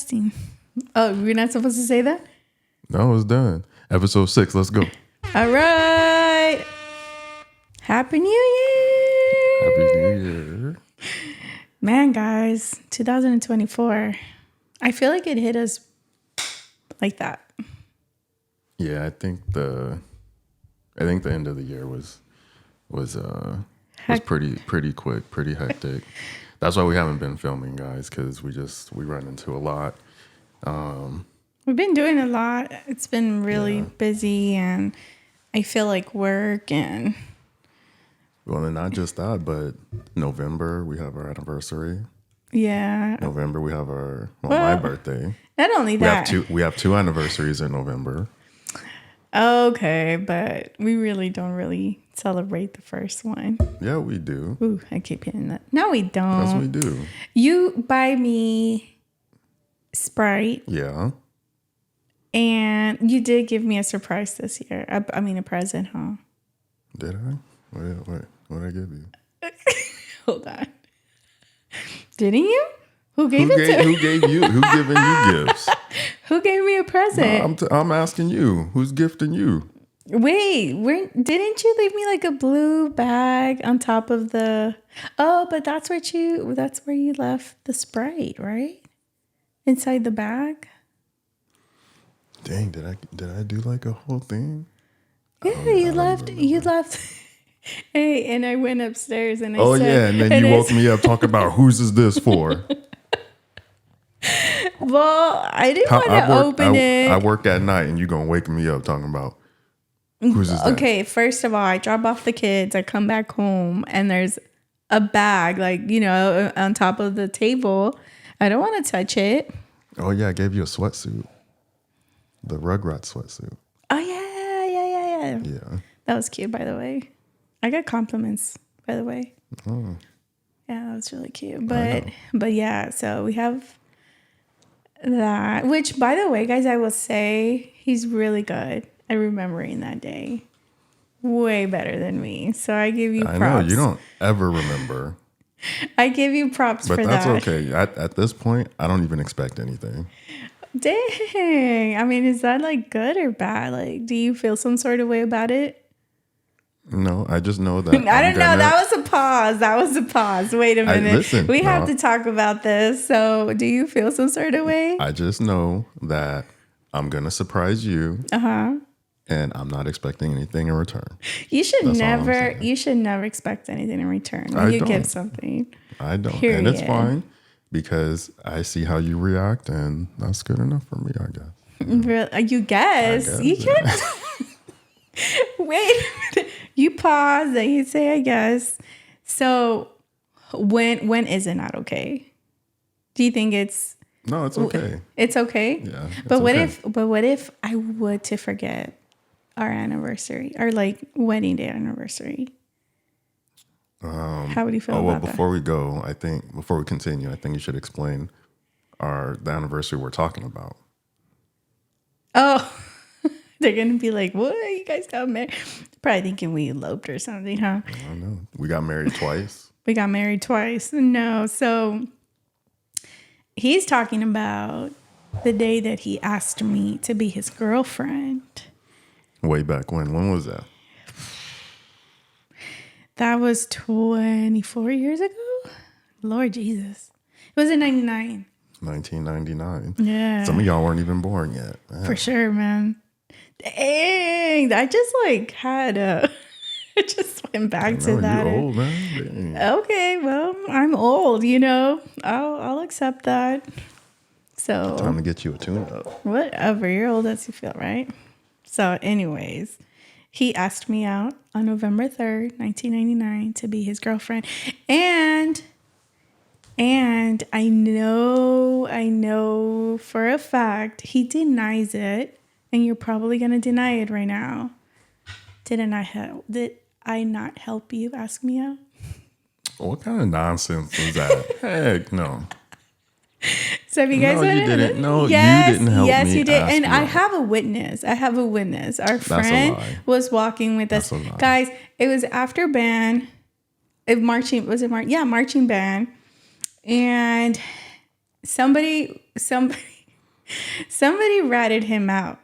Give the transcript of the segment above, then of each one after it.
testing. Oh, we're not supposed to say that? No, it's done. Episode 6. Let's go. All right. Happy New Year. Happy New Year. Man, guys, 2024. I feel like it hit us like that. Yeah, I think the end of the year was pretty quick, pretty hectic. That's why we haven't been filming, guys, because we run into a lot. We've been doing a lot. It's been really busy, and I feel like work and... Well, and not just that, but November, we have our anniversary. Yeah. November, we have my birthday. Not only that. We have two anniversaries in November. Okay, but we really don't celebrate the first one. Yeah, we do. Ooh, I keep hitting that. No, we don't. Yes, we do. You buy me Sprite. Yeah. And you did give me a surprise this year. I mean, a present, huh? Did I? What did I give you? Hold on. Didn't you? Who gave it to me? Who gave you? Who giving you gifts? Who gave me a present? No, I'm asking you. Who's gifting you? Wait, didn't you leave me like a blue bag on top of the... Oh, but that's where you left the Sprite, right? Inside the bag? Dang, did I do like a whole thing? Yeah, you left. Hey, and I went upstairs and I said... yeah, and then you woke me up talking about whose is this for? Well, I didn't want to open it. I work at night and you going to wake me up talking about whose is that? Okay, first of all, I drop off the kids. I come back home and there's a bag, on top of the table. I don't want to touch it. Oh, yeah, I gave you a sweatsuit. The Rugrats sweatsuit. Oh, yeah. Yeah. That was cute, by the way. I got compliments, by the way. Oh. Yeah, that was really cute. But yeah, so we have that. Which, by the way, guys, I will say he's really good at remembering that day. Way better than me. So I give you props. I know, you don't ever remember. I give you props for that. But that's okay. At this point, I don't even expect anything. Dang. I mean, is that like good or bad? Like, do you feel some sort of way about it? No, I just know that. I don't know. That was a pause. Wait a minute. We have to talk about this. So do you feel some sort of way? I just know that I'm going to surprise you. Uh-huh. And I'm not expecting anything in return. You should never expect anything in return when you give something. I don't. Period. And it's fine because I see how you react and that's good enough for me, I guess. Really? You guess? You can't. Wait a minute. You pause and you say, I guess. So when is it not okay? Do you think it's... No, it's okay. It's okay? Yeah. But what if I were to forget our anniversary, our wedding day anniversary? How would you feel about that? Before we continue, I think you should explain the anniversary we're talking about. Oh, they're going to be like, what? You guys got married? Probably thinking we eloped or something, huh? I don't know. We got married twice. No. So he's talking about the day that he asked me to be his girlfriend. Way back when? When was that? That was 24 years ago? Lord Jesus. It was in 99. 1999. Yeah. Some of y'all weren't even born yet. Man. For sure, man. Dang. I just I just went back to that. You're old, man. Dang. Okay, well, I'm old, I'll accept that. So time to get you a tune-up. Whatever. You're old as you feel, right? So anyways, he asked me out on November 3rd, 1999 to be his girlfriend. And I know for a fact he denies it. And you're probably going to deny it right now. Did I not help you ask me out? What kind of nonsense was that? Heck no. So if you guys you didn't. No, yes, you didn't help me. Yes, you did. Ask And me I out. have a witness. Our friend was walking with us. Guys, it was after band. Marching band. And somebody somebody ratted him out.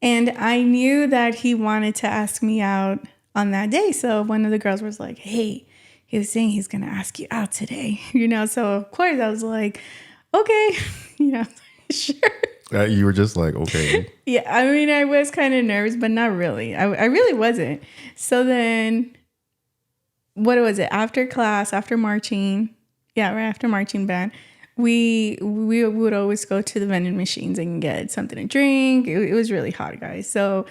And I knew that he wanted to ask me out on that day. So one of the girls was like, hey, he was saying he's going to ask you out today. So of course I was like, okay, sure. You were just like, okay. Yeah, I mean, I was kind of nervous, but not really. I really wasn't. So then, what was it? After class, after marching, right after marching band, we would always go to the vending machines and get something to drink. It was really hot, guys. So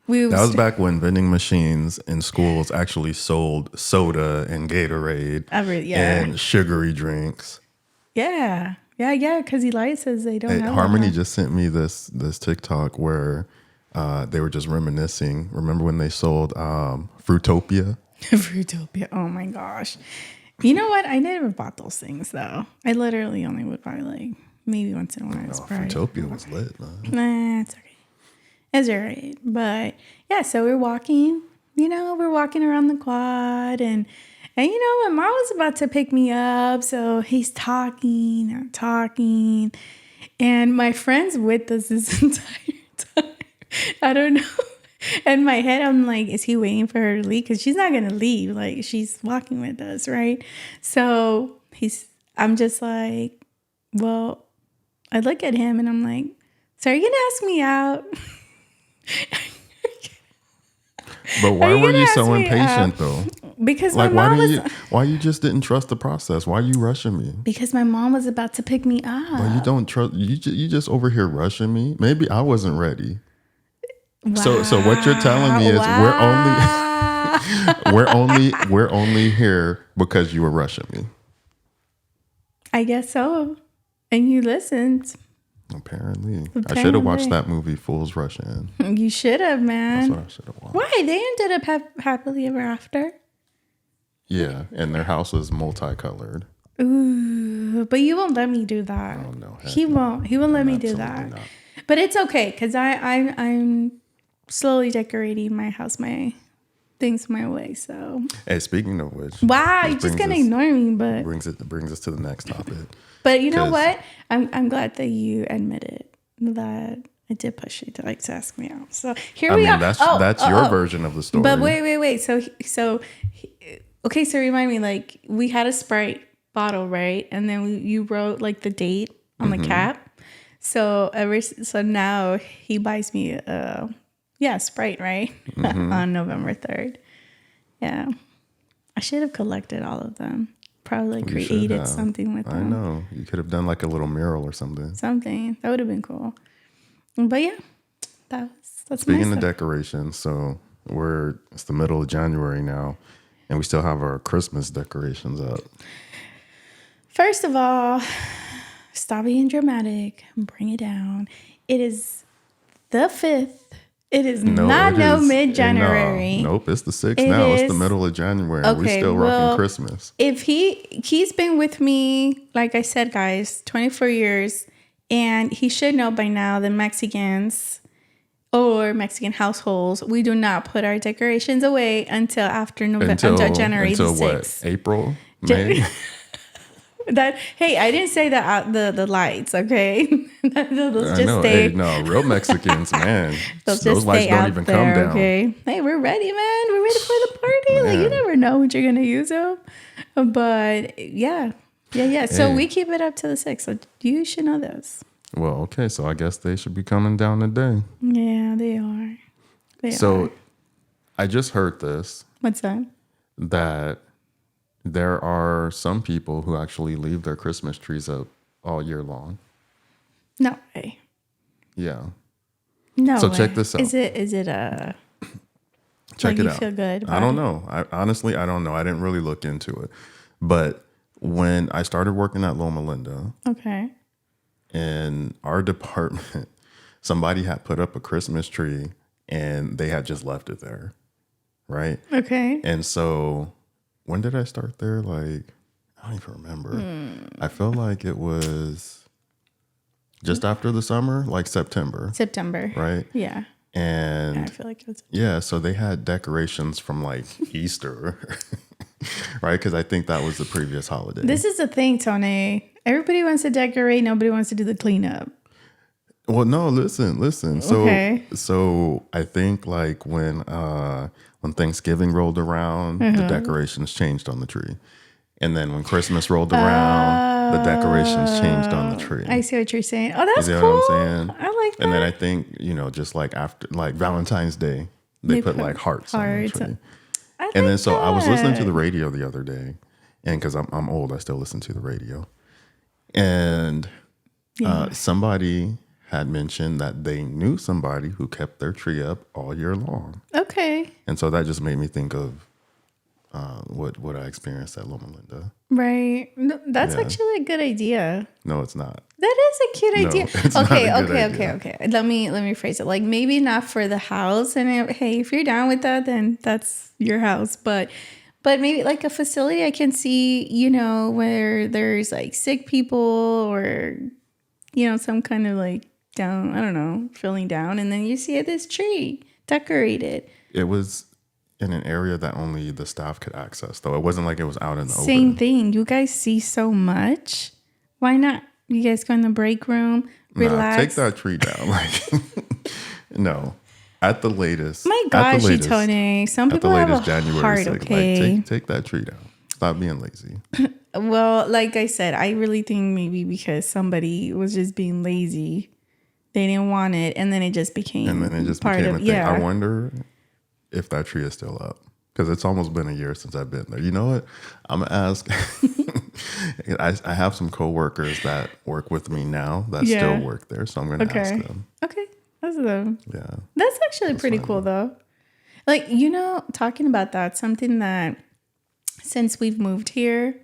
that was back when vending machines in schools actually sold soda and Gatorade and sugary drinks. Yeah. Yeah, because Eli says they don't have Harmony just sent me this TikTok where they were just reminiscing. Remember when they sold Fruitopia? Fruitopia. Oh my gosh. You know what? I never bought those things though. I literally only would buy like maybe once in a while. Fruitopia was lit, man. Nah, it's okay. It's all right. But yeah, so we're walking, we're walking around the quad and my mom was about to pick me up. So he's talking, I'm talking. And my friend's with us this entire time. I don't know. In my head, I'm like, is he waiting for her to leave? Because she's not going to leave. Like, she's walking with us, right? So I'm just like, well, I look at him and I'm like, so are you going to ask me out? But why were you so impatient though? Because my mom why you just didn't trust the process? Why are you rushing me? Because my mom was about to pick me up. Well, you don't trust. You just over here rushing me. Maybe I wasn't ready. Wow. So what you're telling me is we're only here because you were rushing me. I guess so. And you listened. Apparently. I should have watched that movie, Fools Rush In. You should have, man. That's what I should have watched. Why? They ended up happily ever after. Yeah, and their house was multicolored. Ooh, but you won't let me do that. Oh no, he won't. He won't let me do that. Not. But it's okay because I'm slowly decorating my house, my things my way. So. Hey, speaking of which, wow, you're just gonna ignore me, but brings us to the next topic. But you know what? I'm glad that you admitted that I did push you to ask me out. So here we are. That's your version of the story. But wait. So okay. So remind me, like we had a Sprite bottle, right? And then you wrote like the date on the cap. So now he buys me Sprite, right? On November 3rd. Yeah, I should have collected all of them. Probably created something with them. I know. You could have done like a little mural or something. Something. That would have been cool. But yeah, that's Speaking of decorations, so it's the middle of January now, and we still have our Christmas decorations up. First of all, stop being dramatic and bring it down. It is the 5th. It is not mid-January. Nope, it's the 6th now. It's the middle of January. Okay, we're still rocking Christmas. If he's been with me, like I said, guys, 24 years, and he should know by now that Mexicans or Mexican households, we do not put our decorations away until after January the 6th. What? April? May? Hey, I didn't say that the lights, okay? Real Mexicans, man. Those lights don't even come down. Okay. Hey, we're ready, man. We're ready for the party. Like, you never know what you're gonna use them. But yeah. So we keep it up to the 6th. So you should know this. Well, okay. So I guess they should be coming down today. Yeah, they are. So I just heard this. What's that? That there are some people who actually leave their Christmas trees up all year long. No way. Yeah. No way. So check this out. Is it a... Check it out. You feel good about I don't know. Honestly, I don't know. I didn't really look into it. But when I started working at Loma Linda... Okay. In our department, somebody had put up a Christmas tree and they had just left it there. Right? Okay. And so... When did I start there? Like, I don't even remember. I feel like it was just after the summer, like September. Right? Yeah. And I feel like it was. Yeah, so they had decorations from like Easter, right? Because I think that was the previous holiday. This is the thing, Tony. Everybody wants to decorate. Nobody wants to do the cleanup. Well, no, listen. Okay. So I think like when Thanksgiving rolled around, the decorations changed on the tree. And then when Christmas rolled around, the decorations changed on the tree. I see what you're saying. Oh, You that's see cool. what I'm saying? I like that. And then I think, just like after like Valentine's Day, they put like hearts on the tree. And then so I was listening to the radio the other day, and because I'm old, I still listen to the radio. And somebody had mentioned that they knew somebody who kept their tree up all year long. Okay. And so that just made me think of what I experienced at Loma Linda. Right. No, that's actually a good idea. No, it's not. That is a cute idea. It's okay, not a good okay, idea. okay. Let me phrase it. Like maybe not for the house. And hey, if you're down with that, then that's your house. But maybe like a facility I can see, where there's like sick people or, some kind of like down, I don't know, feeling down. And then you see this tree decorated. It was in an area that only the staff could access, though. It wasn't like it was out in the open. Same thing. You guys see so much. Why not? You guys go in the break room, relax. Take that tree down. Like, no. At the latest. My gosh, Tony. Some people have a January heart, 6th, okay? Like, take that tree down. Stop being lazy. Well, like I said, I really think maybe because somebody was just being lazy, they didn't want it, and then it just became a thing. Yeah. I wonder if that tree is still up, because it's almost been a year since I've been there. You know what? I'm gonna ask. I have some coworkers that work with me now that still work there, so I'm gonna ask them. Okay, that's actually pretty fine. cool though. Like talking about that, something that since we've moved here,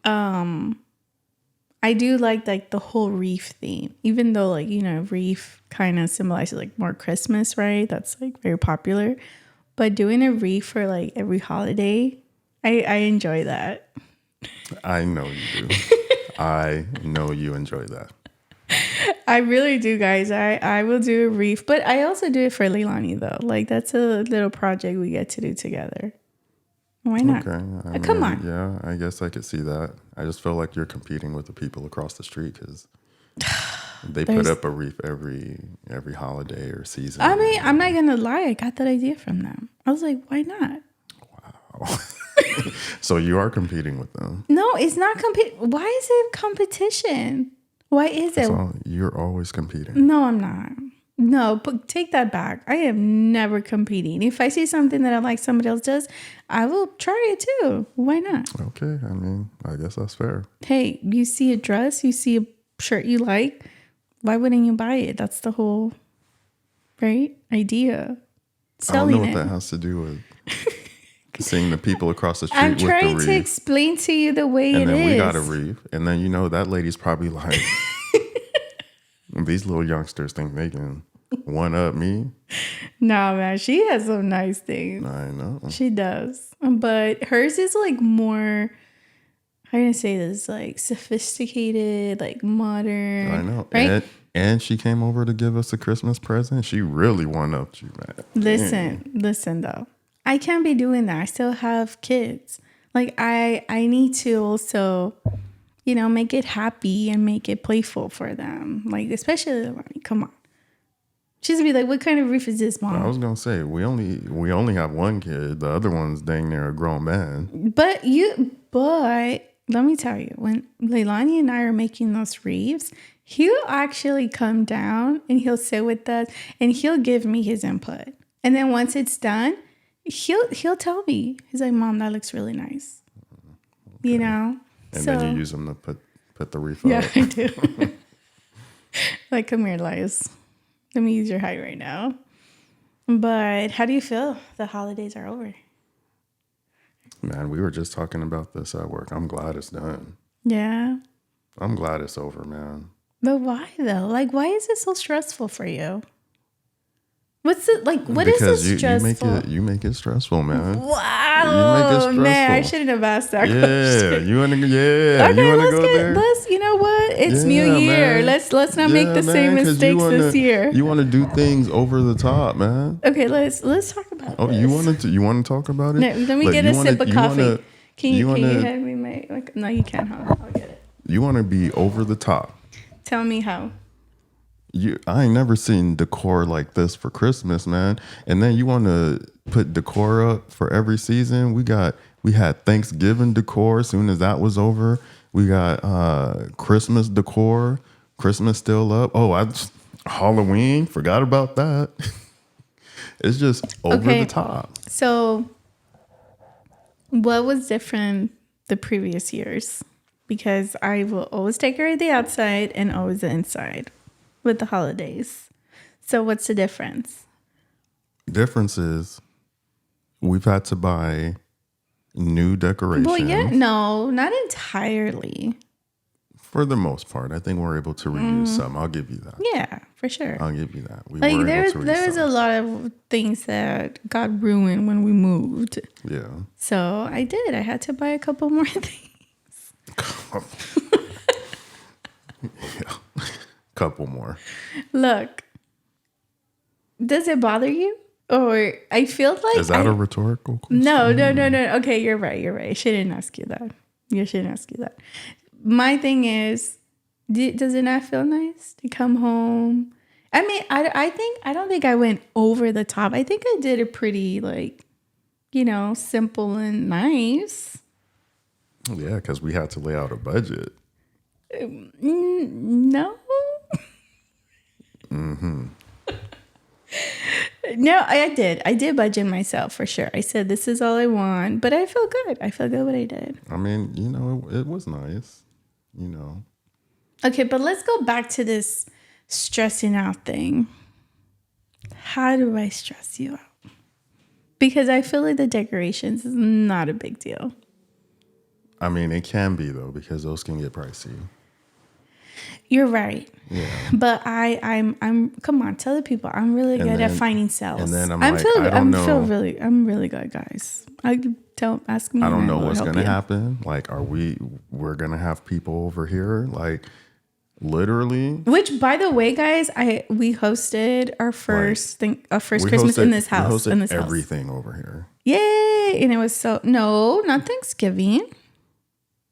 I do like the whole wreath theme, even though wreath kind of symbolizes like more Christmas, right? That's like very popular. But doing a wreath for like every holiday, I enjoy that. I know you do. I know you enjoy that. I really do, guys. I will do a wreath, but I also do it for Leilani though. Like that's a little project we get to do together. Why not? Okay. Come on. Yeah, I guess I could see that. I just feel like you're competing with the people across the street because they put up a wreath every holiday or season. I mean, I'm not gonna lie. I got that idea from them. I was like, why not? Wow. So you are competing with them. No, it's not Why is it competition? Why is it? You're always competing. No, I'm not. No, but take that back. I am never competing. If I see something that I like somebody else does, I will try it too. Why not? Okay. I mean, I guess that's fair. Hey, you see a dress, you see a shirt you like, why wouldn't you buy it? That's the whole idea. Selling I don't know what that has to do with seeing the people across the street I'm with the trying wreath. to explain to you the way it is. And then we got a wreath. And then that lady's probably like, these little youngsters think they can one up me. No, man, she has some nice things. I know. She does. But hers is like more, how do I say this? Like sophisticated, like modern. I know. Right? And she came over to give us a Christmas present. She really one upped you, man. Listen though. I can't be doing that. I still have kids. Like I need to also, make it happy and make it playful for them. Like especially Lonnie, come on. She's gonna be like, "What kind of roof is this, Mom?" I was gonna say we only have one kid. The other one's dang near a grown man. But let me tell you, when Leilani and I are making those wreaths, he'll actually come down and he'll sit with us and he'll give me his input. And then once it's done, he'll tell me. He's like, "Mom, that looks really nice." Okay. And then you use them to put the wreath up. Yeah, I do. Like, come here, Elias. Let me use your height right now. But how do you feel? The holidays are over. Man, we were just talking about this at work. I'm glad it's done. Yeah. I'm glad it's over, man. But why though? Like, why is it so stressful for you? What's it like? What because is it stressful? You make it stressful, man. Wow, you make it stressful. Man, I shouldn't have asked that question. Okay, you wanna go there? You know what? It's New Year. Man. Let's not make the same mistakes this year. You want to do things over the top, man. Okay, let's talk about this. You want to talk about it? No, let me get a sip of coffee. Can you hand me my? No, you can't. I'll get it. You want to be over the top. Tell me how. I ain't never seen decor like this for Christmas, man. And then you want to put decor up for every season. We had Thanksgiving decor as soon as that was over. We got Christmas decor. Christmas still up. Halloween, forgot about that. It's just over the top. So what was different the previous years? Because I will always decorate the outside and always the inside with the holidays. So what's the difference? Difference is we've had to buy new decorations. Well, yeah, no, not entirely. For the most part, I think we're able to reuse some. I'll give you that. Yeah, for sure. I'll give you that. There was a lot of things that got ruined when we moved. Yeah. So I had to buy a couple more things. Yeah. Couple more. Look, does it bother you? Or I feel like... Is that a rhetorical question? No. Okay, you're right. I shouldn't ask you that. My thing is, does it not feel nice to come home? I mean, I don't think I went over the top. I think I did it pretty, simple and nice. Yeah, because we had to lay out a budget. No. Mm-hmm. No, I did. I did budget myself for sure. I said, this is all I want. But I feel good. I feel good what I did. I mean, it was nice. Okay, but let's go back to this stressing out thing. How do I stress you out? Because I feel like the decorations is not a big deal. I mean, it can be, though, because those can get pricey. You're right. Yeah. But I'm come on, tell the people I'm really good at finding sales. And then I'm really good, guys. Don't ask me. I don't know what's gonna happen. Like, we're gonna have people over here, like, literally. Which, by the way, guys, we hosted our first Christmas in this house. We hosted everything over here. Yay! And it was not Thanksgiving.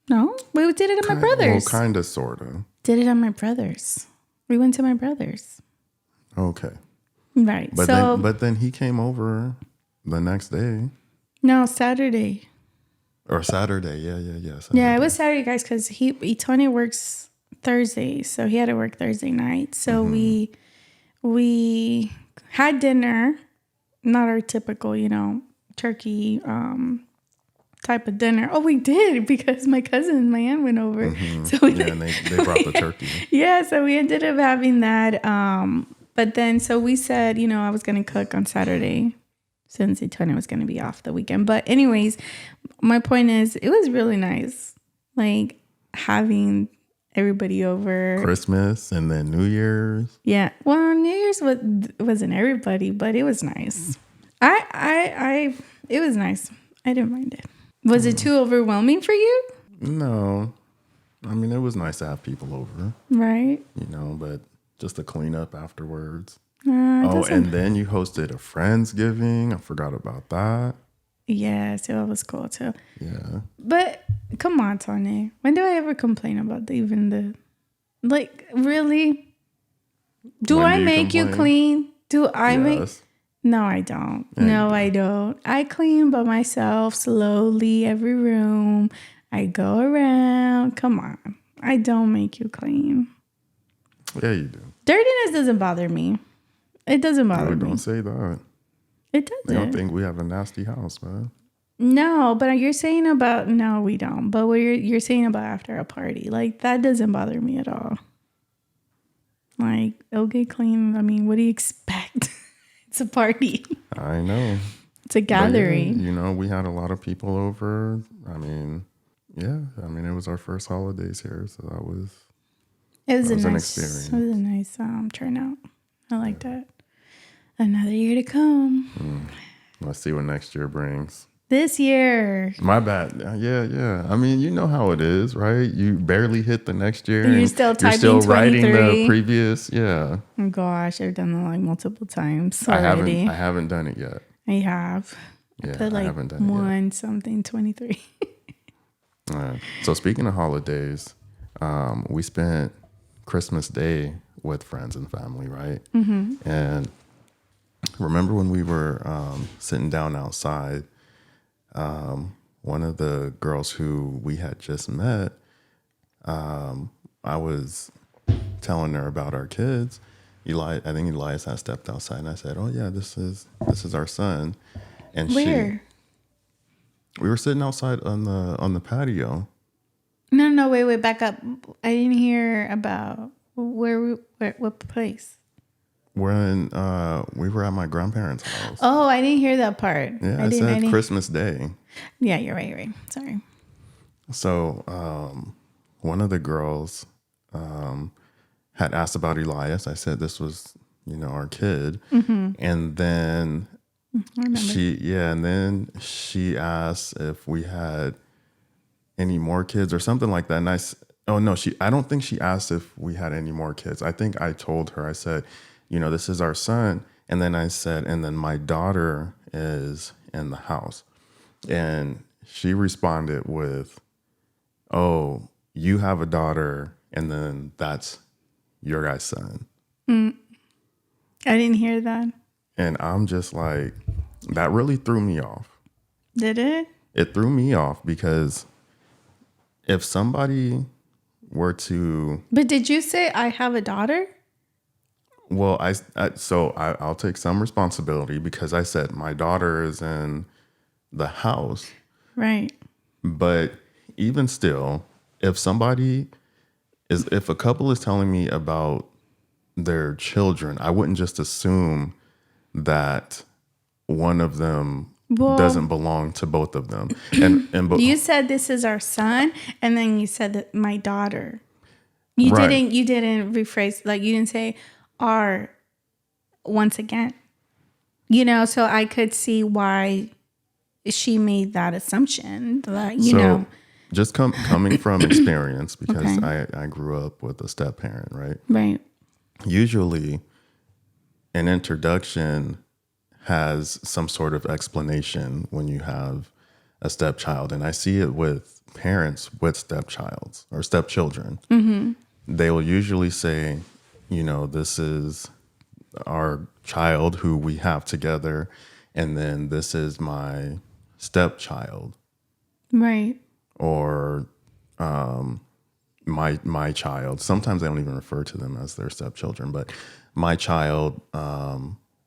No, we did it at my brother's. Well, kind of, sort of. Did it at my brother's. We went to my brother's. Okay. Right. But then he came over the next day. No, Saturday. Or Saturday. Yeah. Saturday. Yeah, it was Saturday, guys, because Tony works Thursday, so he had to work Thursday night. So we had dinner, not our typical, turkey type of dinner. Oh, we did, because my cousin and my aunt went over. Mm-hmm. So and they brought the turkey. Yeah, so we ended up having that. But then, so we said, I was going to cook on Saturday since Tony was going to be off the weekend. But anyways, my point is, it was really nice, like having everybody over. Christmas and then New Year's. Yeah, well, New Year's wasn't everybody, but it was nice. It was nice. I didn't mind it. Was it too overwhelming for you? No. I mean, it was nice to have people over. Right. But just to clean up afterwards. And then you hosted a Friendsgiving. I forgot about that. Yes, it was cool too. Yeah. But come on, Tony. When do I ever complain about really? Do I make you clean? Do I make... No, I don't. I don't. I clean by myself slowly every room. I go around. Come on. I don't make you clean. Yeah, you do. Dirtiness doesn't bother me. It doesn't bother me. Don't say that. It doesn't. They don't think we have a nasty house, man. No, but you're saying about... No, we don't. But what you're saying about after a party, like, that doesn't bother me at all. Like, it'll get clean. I mean, what do you expect? It's a party. I know. It's a gathering. Yeah, we had a lot of people over. I mean, it was our first holidays here, so that was an experience. It was a nice turnout. I like that. Another year to come. Let's see what next year brings. This year. My bad. Yeah. I mean, you know how it is, right? You barely hit the next year. You're still writing the previous. Yeah. Oh gosh, I've done that like multiple times already. I haven't done it yet. I have. Yeah, I haven't done it yet. Something 23. So speaking of holidays, we spent Christmas Day with friends and family, right? Mm-hmm. And remember when we were sitting down outside, one of the girls who we had just met, I was telling her about our kids. I think Elias had stepped outside, and I said, "Oh yeah, this is our son." And Where? We were sitting outside on the patio. No, wait, back up. I didn't hear about what place. We were at my grandparents' house. Oh, I didn't hear that part. Yeah, I said Christmas Day. Yeah, you're right. Sorry. So one of the girls had asked about Elias. I said this was, our kid. Mm-hmm. And then she asked if we had any more kids or something like that. And I don't think she asked if we had any more kids. I think I told her, I said, this is our son. And then I said, and then my daughter is in the house. And she responded with, "Oh, you have a daughter, and then that's your guy's son." I didn't hear that. And I'm just like, that really threw me off. Did it? It threw me off because if somebody were to... But did you say I have a daughter? Well, I'll take some responsibility because I said my daughter is in the house. Right. But even still, if a couple is telling me about their children, I wouldn't just assume that one of them doesn't belong to both of them. And you said this is our son, and then you said that my daughter. You didn't rephrase, like you didn't say our once again. So I could see why she made that assumption. Just coming from experience, because I grew up with a step parent, right? Right. Usually an introduction has some sort of explanation when you have a stepchild. And I see it with parents with stepchilds or stepchildren. Mm-hmm. They will usually say, this is our child who we have together, and then this is my stepchild. Right. Or my child. Sometimes they don't even refer to them as their stepchildren, but my child,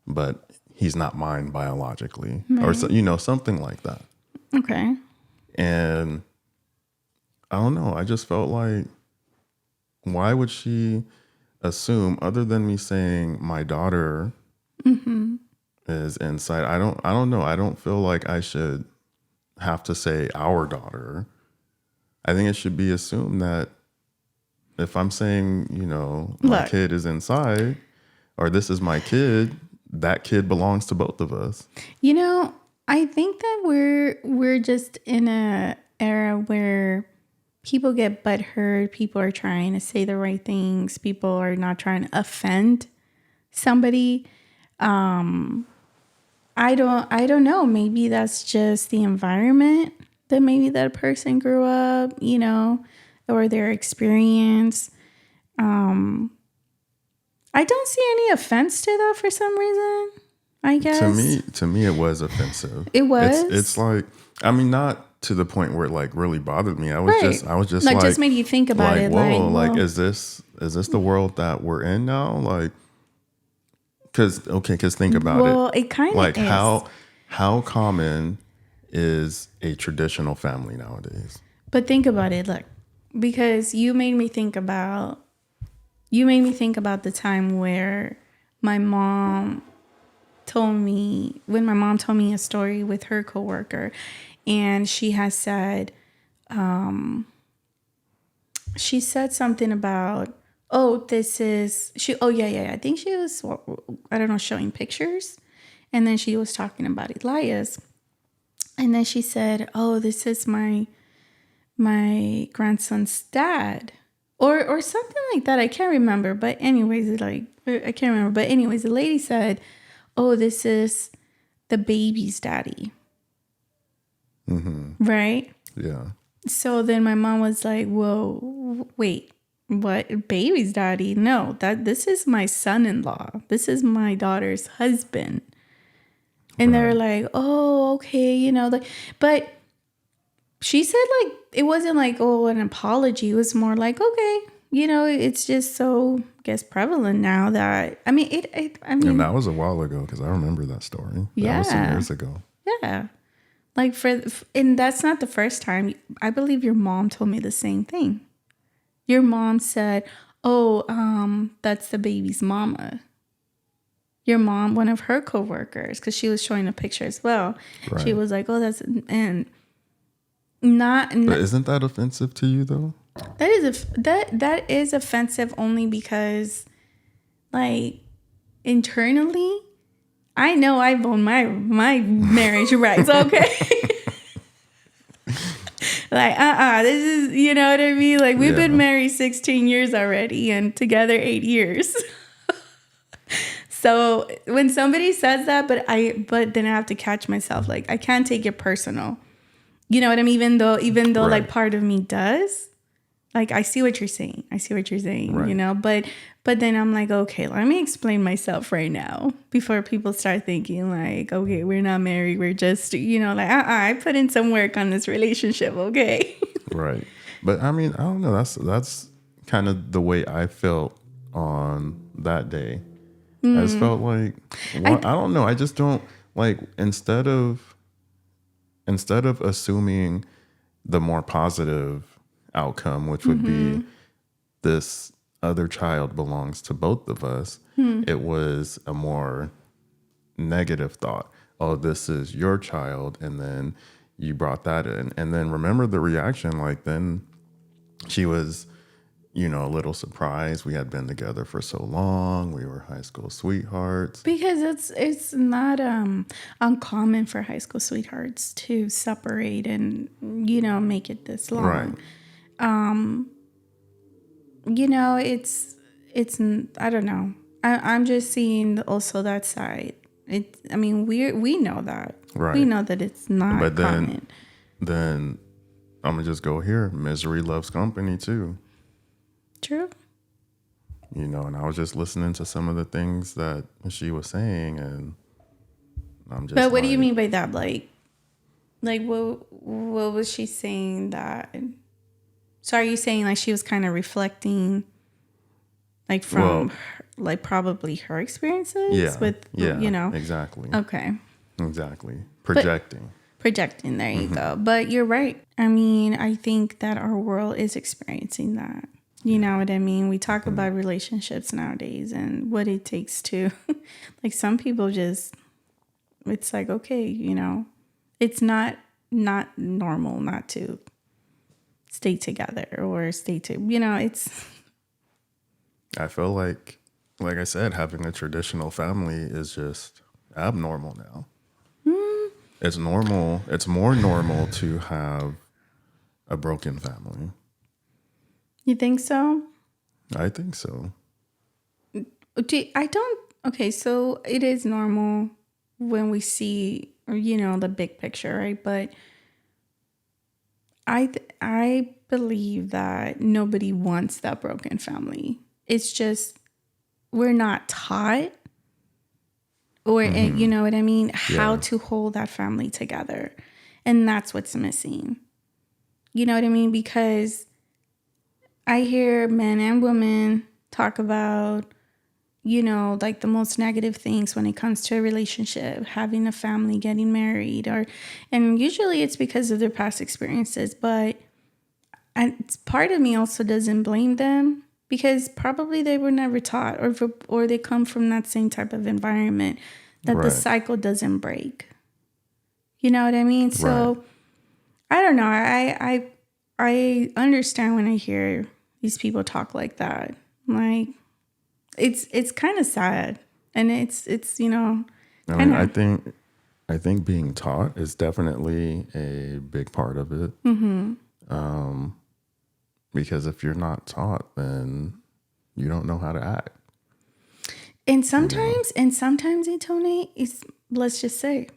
but he's not mine biologically. Right. Or something like that. Okay. And I don't know, I just felt like, why would she assume, other than me saying my daughter is inside? I don't know. I don't feel like I should have to say our daughter. I think it should be assumed that if I'm saying, my kid is inside, or this is my kid, that kid belongs to both of us. I think that we're just in a era where people get butthurt. People are trying to say the right things. People are not trying to offend somebody. I don't know. Maybe that's just the environment that maybe that person grew up, or their experience. I don't see any offense to that for some reason, I guess. To me, it was offensive. It was? It's like, not to the point where it like really bothered me. I was just like, just made you think about it. Whoa, is this the world that we're in now? Like, because think about it. Well, it kind of is. How common is a traditional family nowadays? But think about it, look, because you made me think about the time where my mom told me a story with her coworker, and she has said, she said something about, I think she was, I don't know, showing pictures. And then she was talking about Elias. And then she said, "Oh, this is my grandson's dad." Or something like that. I can't remember. But anyways, I can't remember. But anyways, the lady said, "Oh, this is the baby's daddy." Mm-hmm. Right? Yeah. So then my mom was like, "Whoa, wait. what, baby's daddy? No, this is my son-in-law. This is my daughter's husband. And they're like, oh, okay, you know, like, but she said like it wasn't like, oh, an apology. It was more like, okay, you know, it's just so, I guess, prevalent now that I mean and that was a while ago because I remember that story. That was some years ago. Yeah. Like and that's not the first time. I believe your mom told me the same thing. Your mom said, oh, that's the baby's mama. Your mom, one of her coworkers, because she was showing a picture as well. Right. She was like, oh, that's, and but isn't that offensive to you though? That is offensive only because, like, internally, I know I've owned my marriage rights, okay? Like, this is, you know what I mean? Like, we've been married 16 years already and together 8 years. So when somebody says that, but then I have to catch myself. Like, I can't take it personal. You know what I mean? Even though like part of me does. Like, I see what you're saying. Right. You know, but then I'm like, okay, let me explain myself right now before people start thinking like, okay, we're not married. We're just, you know, like, I put in some work on this relationship. Okay. Right. But I mean, I don't know. That's kind of the way I felt on that day. I just felt like, I don't know. I just don't like, instead of assuming the more positive outcome, which would be this other child belongs to both of us, it was a more negative thought. Oh, this is your child. And then you brought that in. And then remember the reaction, like then she was, you know, a little surprised. We had been together for so long. We were high school sweethearts. Because it's not uncommon for high school sweethearts to separate and, you know, make it this long. Right. You know, it's I don't know. I'm just seeing also that side. I mean, we know that. Right. We know that it's not but common. Then I'm gonna just go here. Misery loves company too. True. You know, and I was just listening to some of the things that she was saying, and I'm just. But what do you mean by that? Like what was she saying that? So are you saying like she was kind of reflecting, like from like probably her experiences with, you know? Exactly. Okay. Exactly. Projecting. There you go. But you're right. I mean, I think that our world is experiencing that. You know what I mean? We talk about relationships nowadays and what it takes to, like, some people just, it's like, okay, you know, it's not normal not to stay together or you know, it's. I feel like I said, having a traditional family is just abnormal now. It's normal. It's more normal to have a broken family. You think so? I think so. Okay, so it is normal when we see, you know, the big picture, right? But I believe that nobody wants that broken family. It's just we're not taught, or you know what I mean, how to hold that family together. And that's what's missing. You know what I mean? Because I hear men and women talk about, you know, like the most negative things when it comes to a relationship, having a family, getting married, and usually it's because of their past experiences. But part of me also doesn't blame them, because probably they were never taught, or they come from that same type of environment that the cycle doesn't break. You know what I mean? So I don't know. I understand when I hear these people talk like that. Like, it's kind of sad, and it's you know. I mean, I think being taught is definitely a big part of it. Because if you're not taught, then you don't know how to act. And sometimes, Tony, let's just say,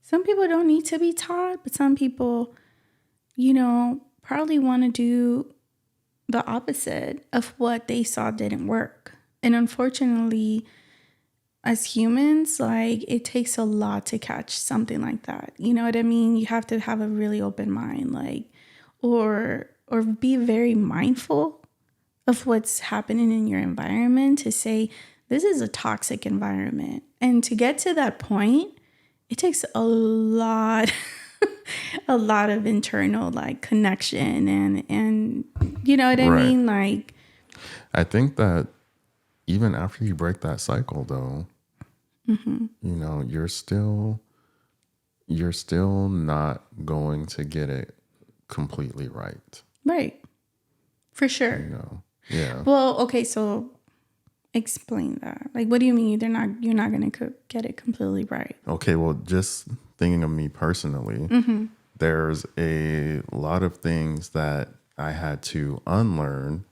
some people don't need to be taught, but some people, you know, probably want to do the opposite of what they saw didn't work. And unfortunately, as humans, like, it takes a lot to catch something like that. You know what I mean? You have to have a really open mind, like, or be very mindful of what's happening in your environment to say, this is a toxic environment. And to get to that point, it takes a lot a lot of internal, like, connection and you know what I mean? Like, I think that even after you break that cycle, though, you know, you're still not going to get it completely right. Right. For sure. You know. Yeah. Well, okay, so explain that. Like, what do you mean you're not going to get it completely right? Okay, well, just thinking of me personally, there's a lot of things that I had to unlearn.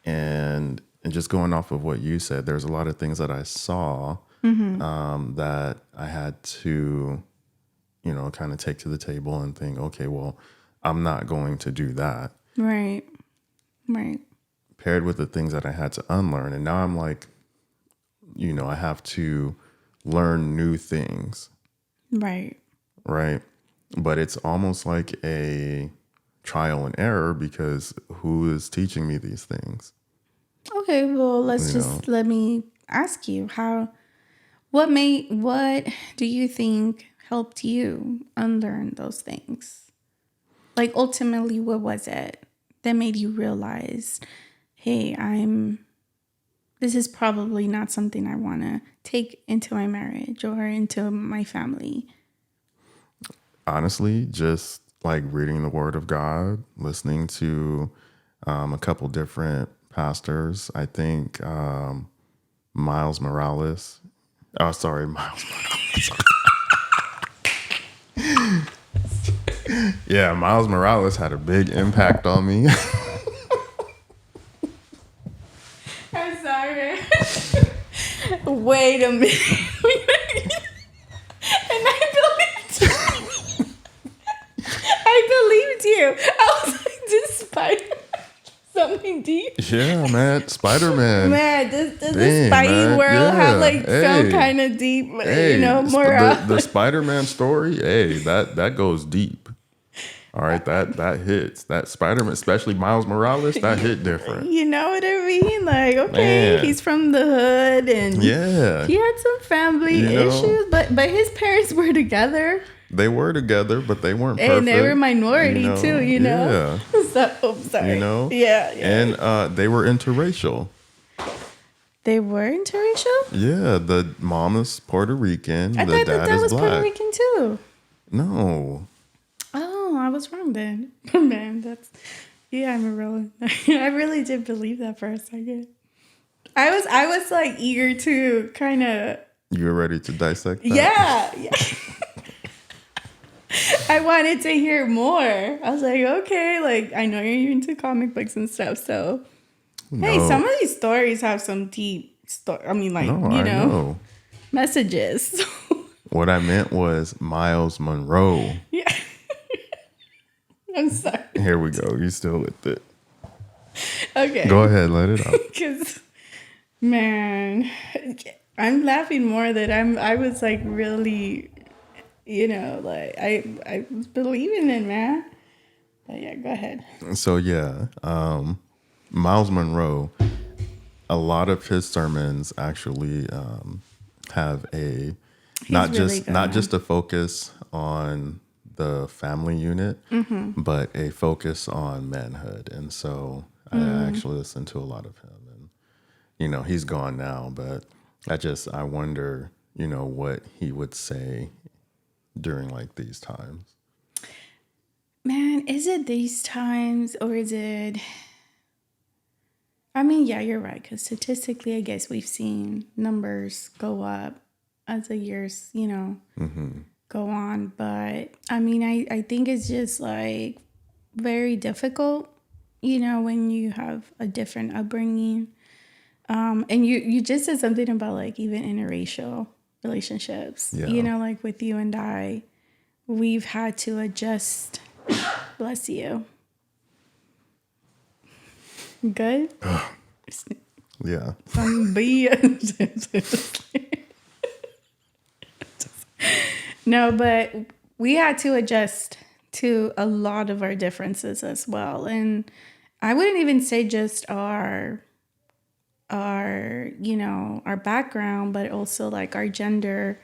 And just going off of what you said, there's a lot of things that I saw that I had to, you know, kind of take to the table and think, okay, well, I'm not going to do that. Right. Right. Paired with the things that I had to unlearn. And now I'm like, you know, I have to learn new things. Right. Right. But it's almost like a trial and error because who is teaching me these things? Okay, well, let me ask you what do you think helped you unlearn those things? Like, ultimately, what was it that made you realize, hey, this is probably not something I want to take into my marriage or into my family? Honestly, just like reading the Word of God, listening to a couple different pastors. I think Miles Morales. Oh, sorry, Miles Morales. Yeah, Miles Morales had a big impact on me. I'm sorry. Wait a minute. And I believed you. I was like, this Spider something deep. Yeah, man, Spider-Man. Man, this Spidey world have like some kind of deep, you know, more. The Spider-Man story, hey, that goes deep. All right, that hits. That Spider-Man, especially Miles Morales, that hit different. You know what I mean? Like, okay, man. He's from the hood, and yeah, he had some family issues, but his parents were together. They were together, but they weren't perfect. And they were minority too, you know? Yeah. So, sorry. You know? Yeah. And they were interracial. They were interracial? Yeah, the mom is Puerto Rican, I the thought dad that is was black. Puerto Rican too. No. Oh, I was wrong then. Man, I'm I really did believe that for a second. I was like eager to kind of. You were ready to dissect that? Yeah. I wanted to hear more. I was like, okay, like, I know you're into comic books and stuff, so hey, some of these stories have some deep I mean, like, you know, messages. What I meant was Miles Monroe. Yeah. I'm sorry. Here we go. You still with it. Okay. Go ahead, let it out. Because, man, I'm laughing more that I was like really, you know, like I was believing in, man. But yeah, go ahead. So yeah, Miles Monroe, a lot of his sermons actually have not just a focus on the family unit, but a focus on manhood. And so I actually listened to a lot of him, and you know, he's gone now, but I wonder, you know, what he would say during like these times. Man, is it these times or is it? I mean, yeah, you're right. Because statistically, I guess we've seen numbers go up as the years, you know, go on. But I mean, I think it's just like very difficult, you know, when you have a different upbringing. And you just said something about like even interracial relationships, you know, like with you and I, we've had to adjust. Bless you. Good? Yeah. Some No, but we had to adjust to a lot of our differences as well. And I wouldn't even say just our background, but also like our gender.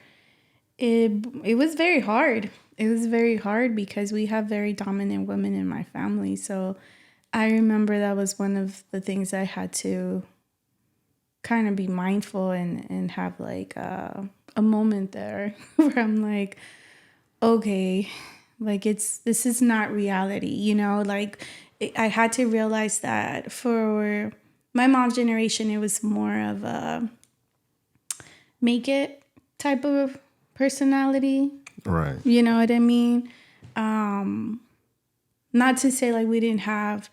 It was very hard. It was very hard because we have very dominant women in my family. So I remember that was one of the things I had to kind of be mindful and have like a moment there where I'm like, okay, like this is not reality, like I had to realize that for my mom's generation, it was more of a make it type of personality. Right. You know what I mean? Not to say like we didn't have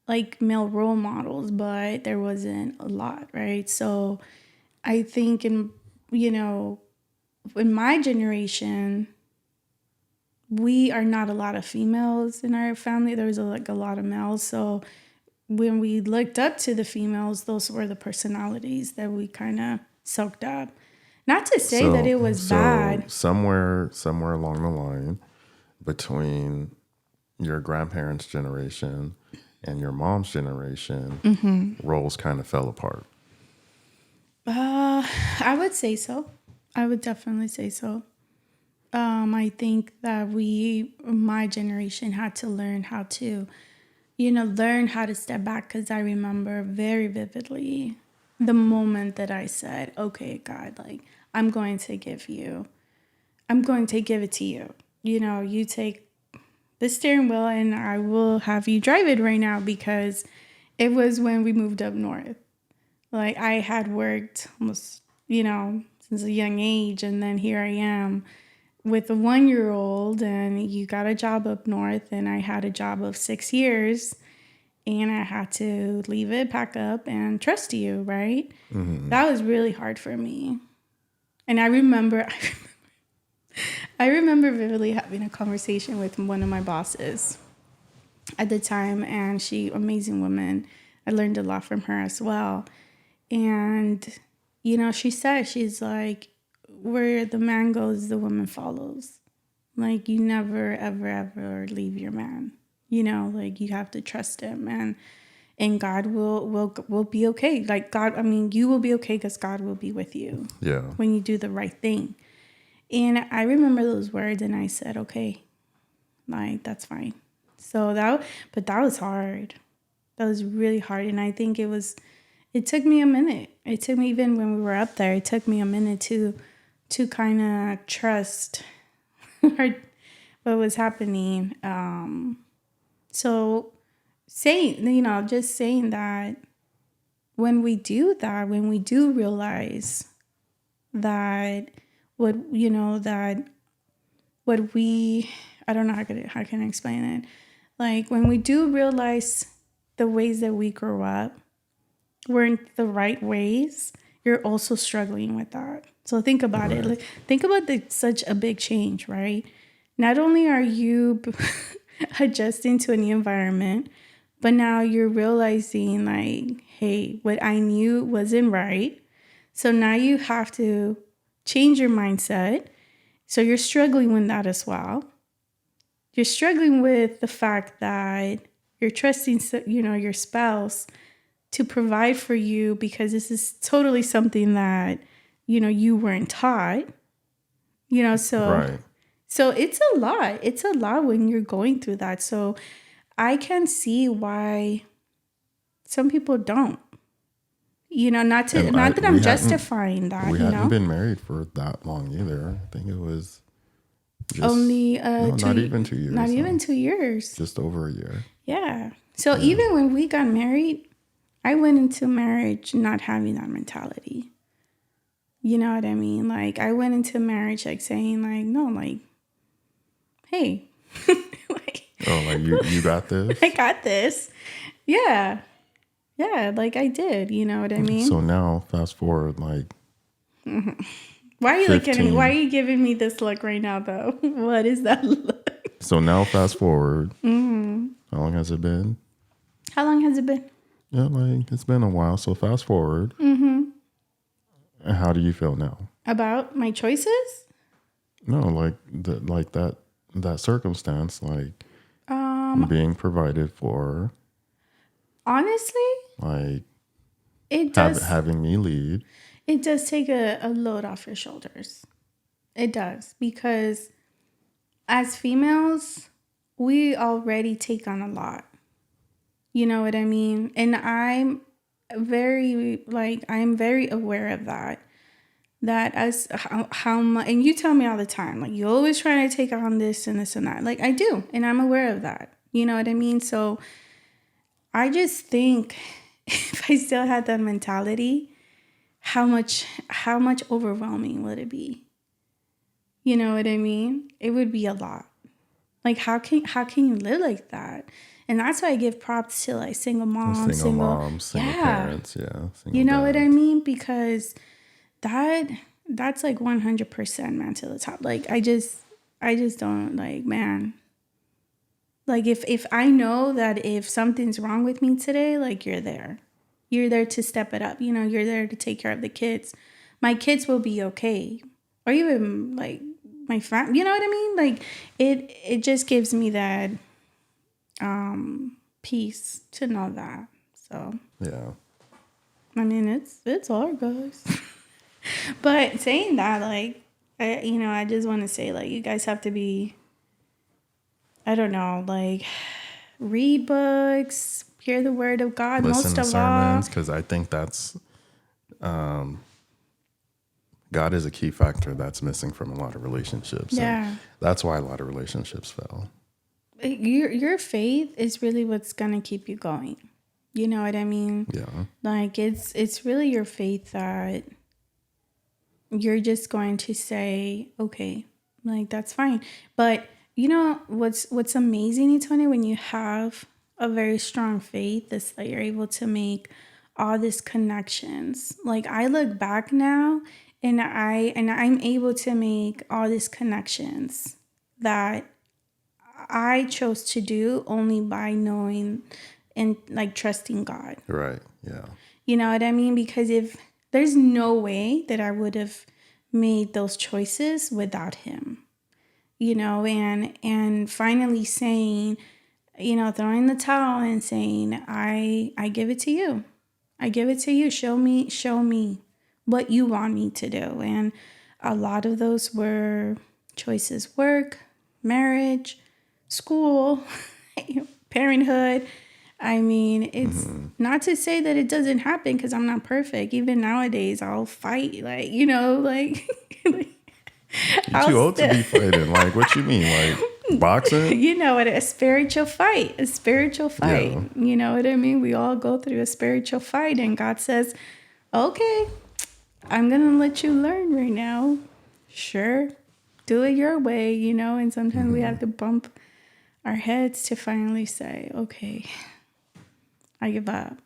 like male role models, but there wasn't a lot, right? So I think in my generation, we are not a lot of females in our family. There's a lot of males. So when we looked up to the females, those were the personalities that we kind of soaked up. Not to say that it was bad. Somewhere along the line between your grandparents' generation and your mom's generation, roles kind of fell apart. I would say so. I would definitely say so. I think that my generation had to learn how to, learn how to step back, because I remember very vividly the moment that I said, okay, God, like, I'm going to give it to you. You take the steering wheel and I will have you drive it right now, because it was when we moved up north. Like, I had worked almost, since a young age, and then here I am with a 1-year-old, and you got a job up north, and I had a job of 6 years, and I had to leave it, pack up, and trust you, right? Mm-hmm. That was really hard for me. And I remember vividly having a conversation with one of my bosses at the time, and amazing woman. I learned a lot from her as well. And, she said, she's like, where the man goes, the woman follows. Like, you never, ever, ever leave your man. Like, you have to trust him, and God will be okay. Like, God, you will be okay because God will be with you. Yeah. When you do the right thing. And I remember those words, and I said, okay, like, that's fine. But that was hard. That was really hard. And I think it took me a minute. It took me, even when we were up there, it took me a minute to kind of trust what was happening. So just saying that when we do that, when we do realize that I don't know how can I explain it? Like, when we do realize the ways that we grew up weren't the right ways, you're also struggling with that. So think about it. Like, think about such a big change, right? Not only are you adjusting to a new environment, but now you're realizing, like, hey, what I knew wasn't right. So now you have to change your mindset. So you're struggling with that as well. You're struggling with the fact that you're trusting, your spouse to provide for you, because this is totally something that, you weren't taught, so, right. So it's a lot. It's a lot when you're going through that. So I can see why some people don't, not that I'm justifying that, We hadn't been married for that long either. I think it was just only not even 2 years. Not even 2 years. Just over a year. Yeah. So even when we got married, I went into marriage not having that mentality. You know what I mean? Like, I went into marriage like saying, like, no, like, hey, like, you got this? I got this. Yeah. Yeah, like I did. You know what I mean? So now, fast forward, like, why are you looking at me? Why are you giving me this look right now, though? What is that look? So now, fast forward. Mm-hmm. How long has it been? How long has it been? Yeah, like it's been a while. So fast forward. And how do you feel now? About my choices? No, like that circumstance, like being provided for. Honestly, Like it does. having me lead. It does take a load off your shoulders. It does, because as females, we already take on a lot. You know what I mean? And I'm very aware of that. That as how much, and you tell me all the time, like, you always trying to take on this and this and that. Like, I do, and I'm aware of that. You know what I mean? So I just think if I still had that mentality, how much overwhelming would it be? You know what I mean? It would be a lot. Like, how can you live like that? And that's why I give props to like single moms, single parents, you know dads. what I mean? Because that's like 100% man to the top. Like, I just don't, like, man. Like, if I know that if something's wrong with me today, like, you're there to step it up. You know, you're there to take care of the kids. My kids will be okay, or even like my family. You know what I mean? Like, it just gives me that peace to know that. So yeah, I mean, it's hard, guys. But saying that, like, I just want to say, like, you guys have to be, I don't know, like, read books, hear the word of God, listen most to of sermons, all. because I think that's God is a key factor that's missing from a lot of relationships. Yeah. And that's why a lot of relationships fail. Your faith is really what's gonna keep you going. You know what I mean? Yeah. Like, it's really your faith that you're just going to say, okay, like, that's fine. But you know what's amazing, Tony, when you have a very strong faith, is that you're able to make all these connections. Like, I look back now, and I'm able to make all these connections that I chose to do only by knowing and, like, trusting God. Right. Yeah. You know what I mean? Because if there's no way that I would have made those choices without him, you know, and finally saying, you know, throwing the towel and saying, I give it to you. I give it to you. Show me what you want me to do. And a lot of those were choices: work, marriage, school, parenthood. I mean, it's not to say that it doesn't happen, because I'm not perfect. Even nowadays, I'll fight, like, you know, like, You're too old to be fighting. Like, what you mean? Like, boxing? you know what? A spiritual fight. Yeah. You know what I mean? We all go through a spiritual fight, and God says, okay, I'm going to let you learn right now. Sure. Do it your way, you know, and sometimes we have to bump our heads to finally say, okay, I give up.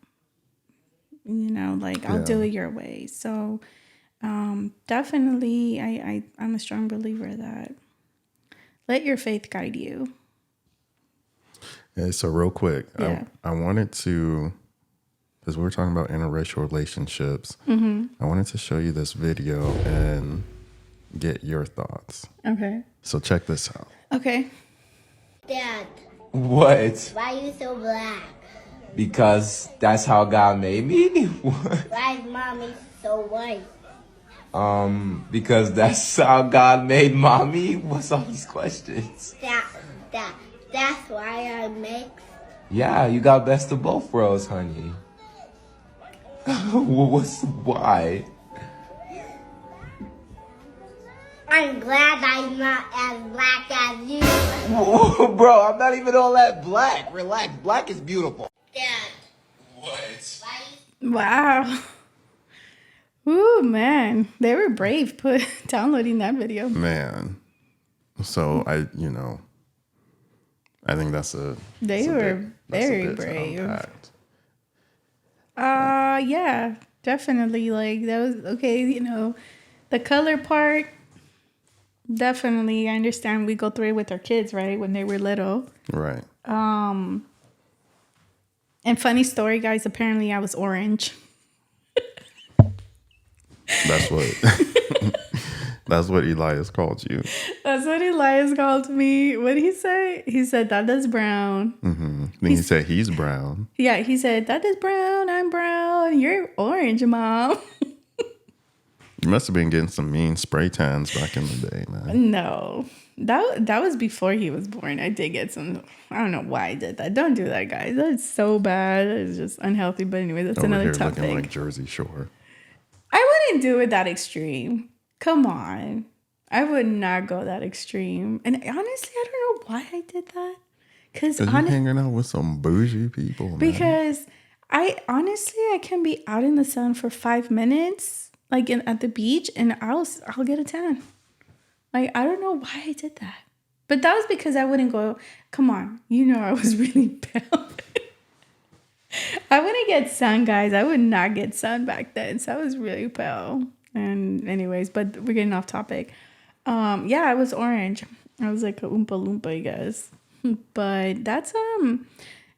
You know, like, I'll do it your way. So definitely, I'm a strong believer that let your faith guide you. Okay, so real quick, Yeah. I wanted to, because we were talking about interracial relationships, I wanted to show you this video and get your thoughts. Okay. So check this out. Okay. Dad, What? why are you so black? Because that's how God made me? What? Why is mommy so white? Because that's how God made mommy? What's all these questions? That's why I make. Yeah, you got best of both worlds, honey. Why? I'm glad I'm not as black as you. Bro, I'm not even all that black. Relax, black is beautiful. Dad, What? Wow. Ooh, man. They were brave downloading that video. Man. So I think They were very brave. Yeah, definitely. Like, that was okay, you know, the color part, definitely. I understand we go through it with our kids, right? When they were little. Right. And funny story, guys, apparently I was orange. That's what that's what Elias called you. That's what Elias called me. What did he say? He said, Dada's brown. Then he said he's brown. Yeah, he said, Dada's brown, I'm brown, you're orange, Mom. You must have been getting some mean spray tans back in the day, man. No, that was before he was born. I did get some. I don't know why I did that. Don't do that, guys. That's so bad. It's just unhealthy. But anyway, that's Over another here topic. looking like Jersey Shore. I wouldn't do it that extreme. Come on, I would not go that extreme. And honestly, I don't know why I did that. Because you're hanging out with some bougie people, man. Because I can be out in the sun for 5 minutes, like at the beach, and I'll get a tan. Like, I don't know why I did that. But that was because I wouldn't go, come on, I was really pale. I wouldn't get sun, guys. I would not get sun back then. So I was really pale. And anyways, but we're getting off topic. Yeah, I was orange. I was like a Oompa Loompa, I guess. But that's,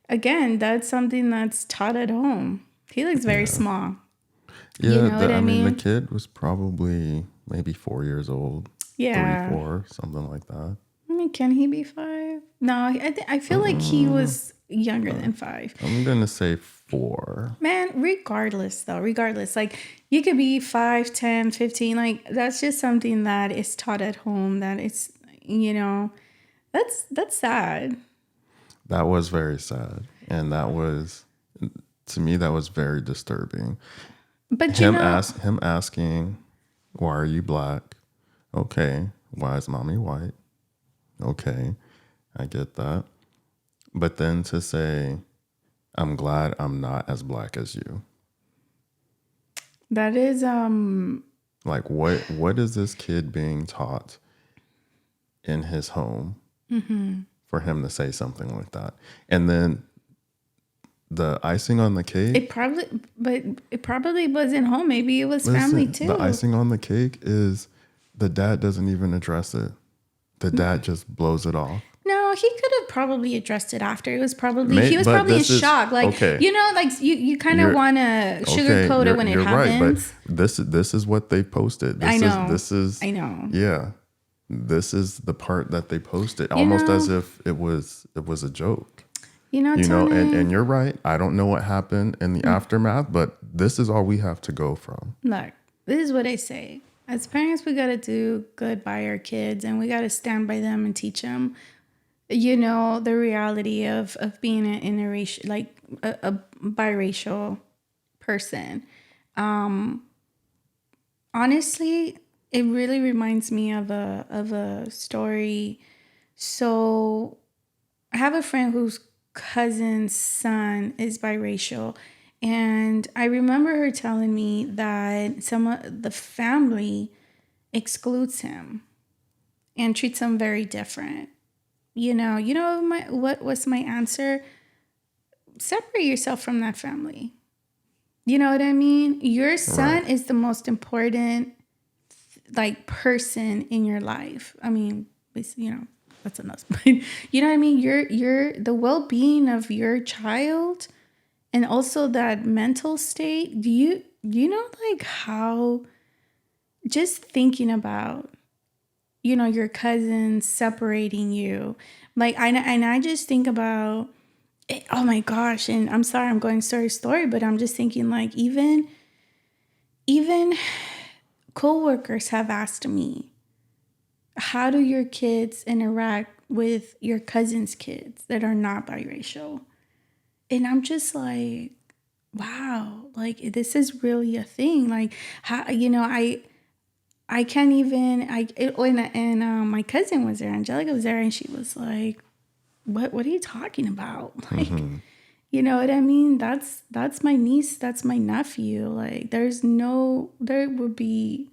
again, that's something that's taught at home. He looks very small. Yeah, you know what I mean? The kid was probably maybe 4 years old. Yeah. 3, 4, something like that. I mean, can he be 5? No, I feel like he was younger than 5. I'm going to say 4. Man, regardless, like you could be 5, 10, 15. Like that's just something that is taught at home that it's, that's sad. That was very sad. And that was, to me, that was very disturbing. But him asking, why are you black? Okay. Why is mommy white? Okay. I get that. But then to say, I'm glad I'm not as black as you. That is like what is this kid being taught in his home for him to say something like that? And then the icing on the cake. It probably wasn't home. Maybe it was family too. The icing on the cake is the dad doesn't even address it. The dad just blows it off. No, he could have probably addressed it after. It was probably he was probably in shock. Like like you kind of want to sugarcoat it when it happens. Right, but this is what they posted. I know. I know. Yeah. This is the part that they posted, almost as if it was a joke. And you're right. I don't know what happened in the aftermath, but this is all we have to go from. Look, this is what I say. As parents, we got to do good by our kids, and we got to stand by them and teach them, the reality of being an interracial, like a biracial person. Honestly, it really reminds me of a story. So I have a friend whose cousin's son is biracial, and I remember her telling me that some of the family excludes him and treats him very different. What was my answer? Separate yourself from that family. You know what I mean? Your son is the most important person in your life. I mean, that's enough. You know what I mean? You're the well-being of your child, and also that mental state. Do you know how just thinking about your cousins separating you, I just think about, oh my gosh, and I'm sorry I'm going story, but I'm just thinking even coworkers have asked me, how do your kids interact with your cousin's kids that are not biracial? And I'm just like, wow, this is really a thing. How, I can't even, my cousin was there, Angelica was there, and she was like, what are you talking about? You know what I mean? That's my niece, that's my nephew. It would be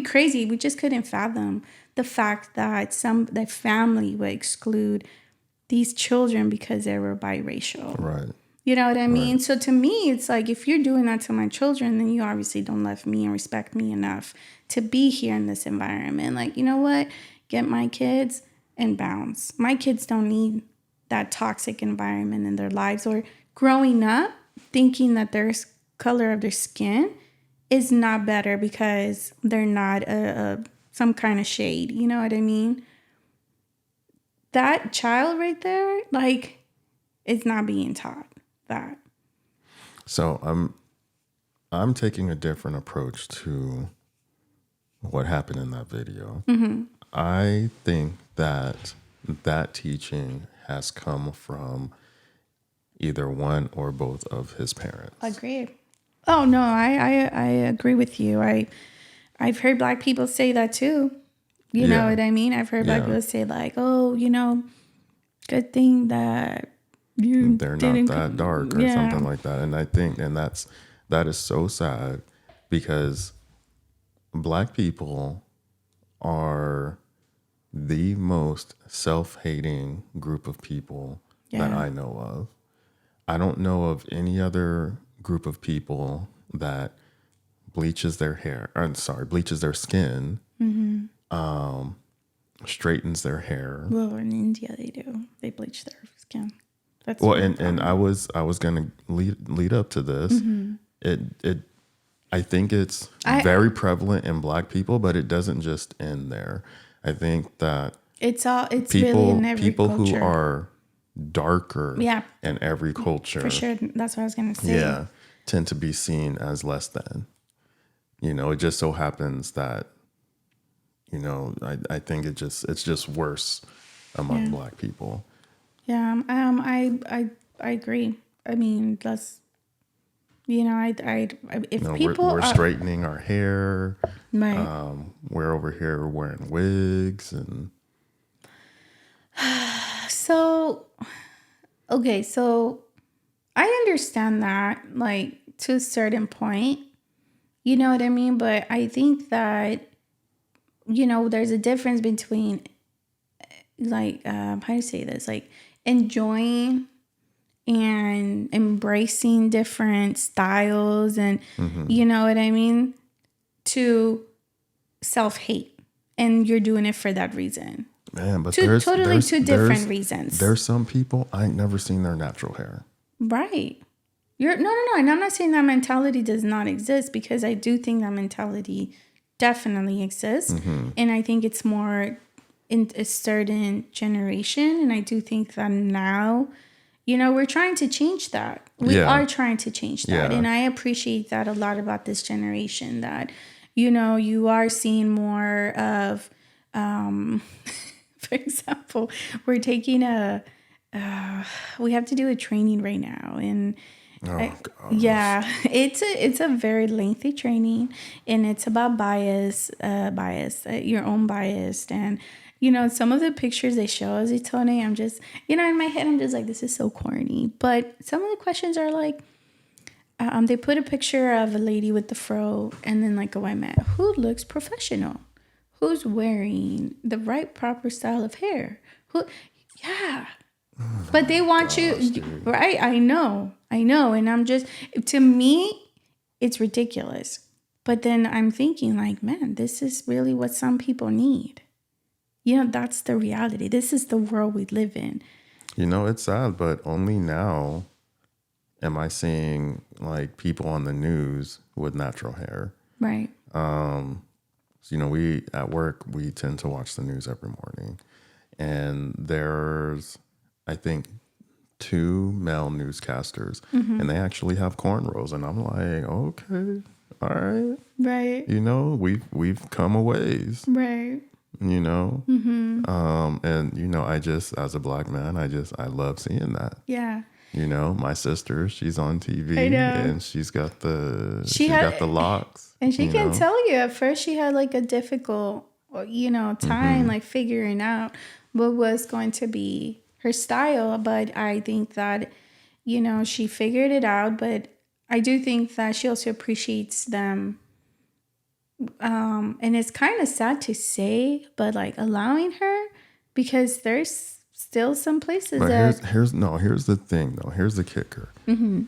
crazy. We just couldn't fathom the fact that that family would exclude these children because they were biracial. Right. You know what I mean? Right. So to me, it's like, if you're doing that to my children, then you obviously don't love me and respect me enough to be here in this environment. You know what? Get my kids and bounce. My kids don't need that toxic environment in their lives, or growing up thinking that their color of their skin is not better because they're not some kind of shade. You know what I mean? That child right there, like, is not being taught that. So I'm taking a different approach to what happened in that video. Mm-hmm. I think that teaching has come from either one or both of his parents. Agreed. Oh no, I agree with you. I've heard Black people say that too. You know what I mean? I've heard Black people say like, "Oh, good thing that they're not that dark," or something like that. And I think, that is so sad, because Black people are the most self-hating group of people that I know of. I don't know of any other group of people that bleaches their skin, straightens their hair. Well, in India they do. They bleach their skin. That's and I was gonna lead up to this. Mm-hmm. I think it's very prevalent in Black people, but it doesn't just end there. I think that it's people, really in every people culture. who are darker in every culture, for sure. That's what I was gonna say. Tend to be seen as less than. It just so happens that, I think it's just worse among Black people. Yeah, I agree. I mean, that's, if people we're straightening our hair, right? We're over here wearing wigs, and so I understand that, like, to a certain point, you know what I mean? But I think that, there's a difference between, like, how do you say this? Like, enjoying and embracing different styles and, you know what I mean? To self-hate. And you're doing it for that reason. Man, but there's two different reasons. There's some people, I ain't never seen their natural hair. Right. No. And I'm not saying that mentality does not exist, because I do think that mentality definitely exists. Mm-hmm. And I think it's more in a certain generation. And I do think that now, we're trying to change that. We are trying to change that. Yeah. And I appreciate that a lot about this generation, that, you are seeing more of, for example, we're taking we have to do a training right now. And it's a very lengthy training, and it's about your own bias. And, some of the pictures they show us, Tony, I'm just, in my head, I'm just like, this is so corny. But some of the questions are like, they put a picture of a lady with the fro, and then like a white man who looks professional, who's wearing the right proper style of hair. But they want dude. Right? I know. And I'm just, to me, it's ridiculous. But then I'm thinking like, man, this is really what some people need. That's the reality. This is the world we live in. It's sad, but only now am I seeing like people on the news with natural hair. Right. We at work, we tend to watch the news every morning, and there's, I think, 2 male newscasters, and they actually have cornrows, and I'm like, okay, all right, right. We've come a ways, right. And I just, as a Black man, I love seeing that. Yeah. My sister, she's on TV, and she's got the locks, and she can tell you at first she had like a difficult, time like figuring out what was going to be her style. But I think that, she figured it out. But I do think that she also appreciates them. And it's kind of sad to say, but like allowing her, because there's still some places but that... Here's the thing, though. Here's the kicker. Mm-hmm.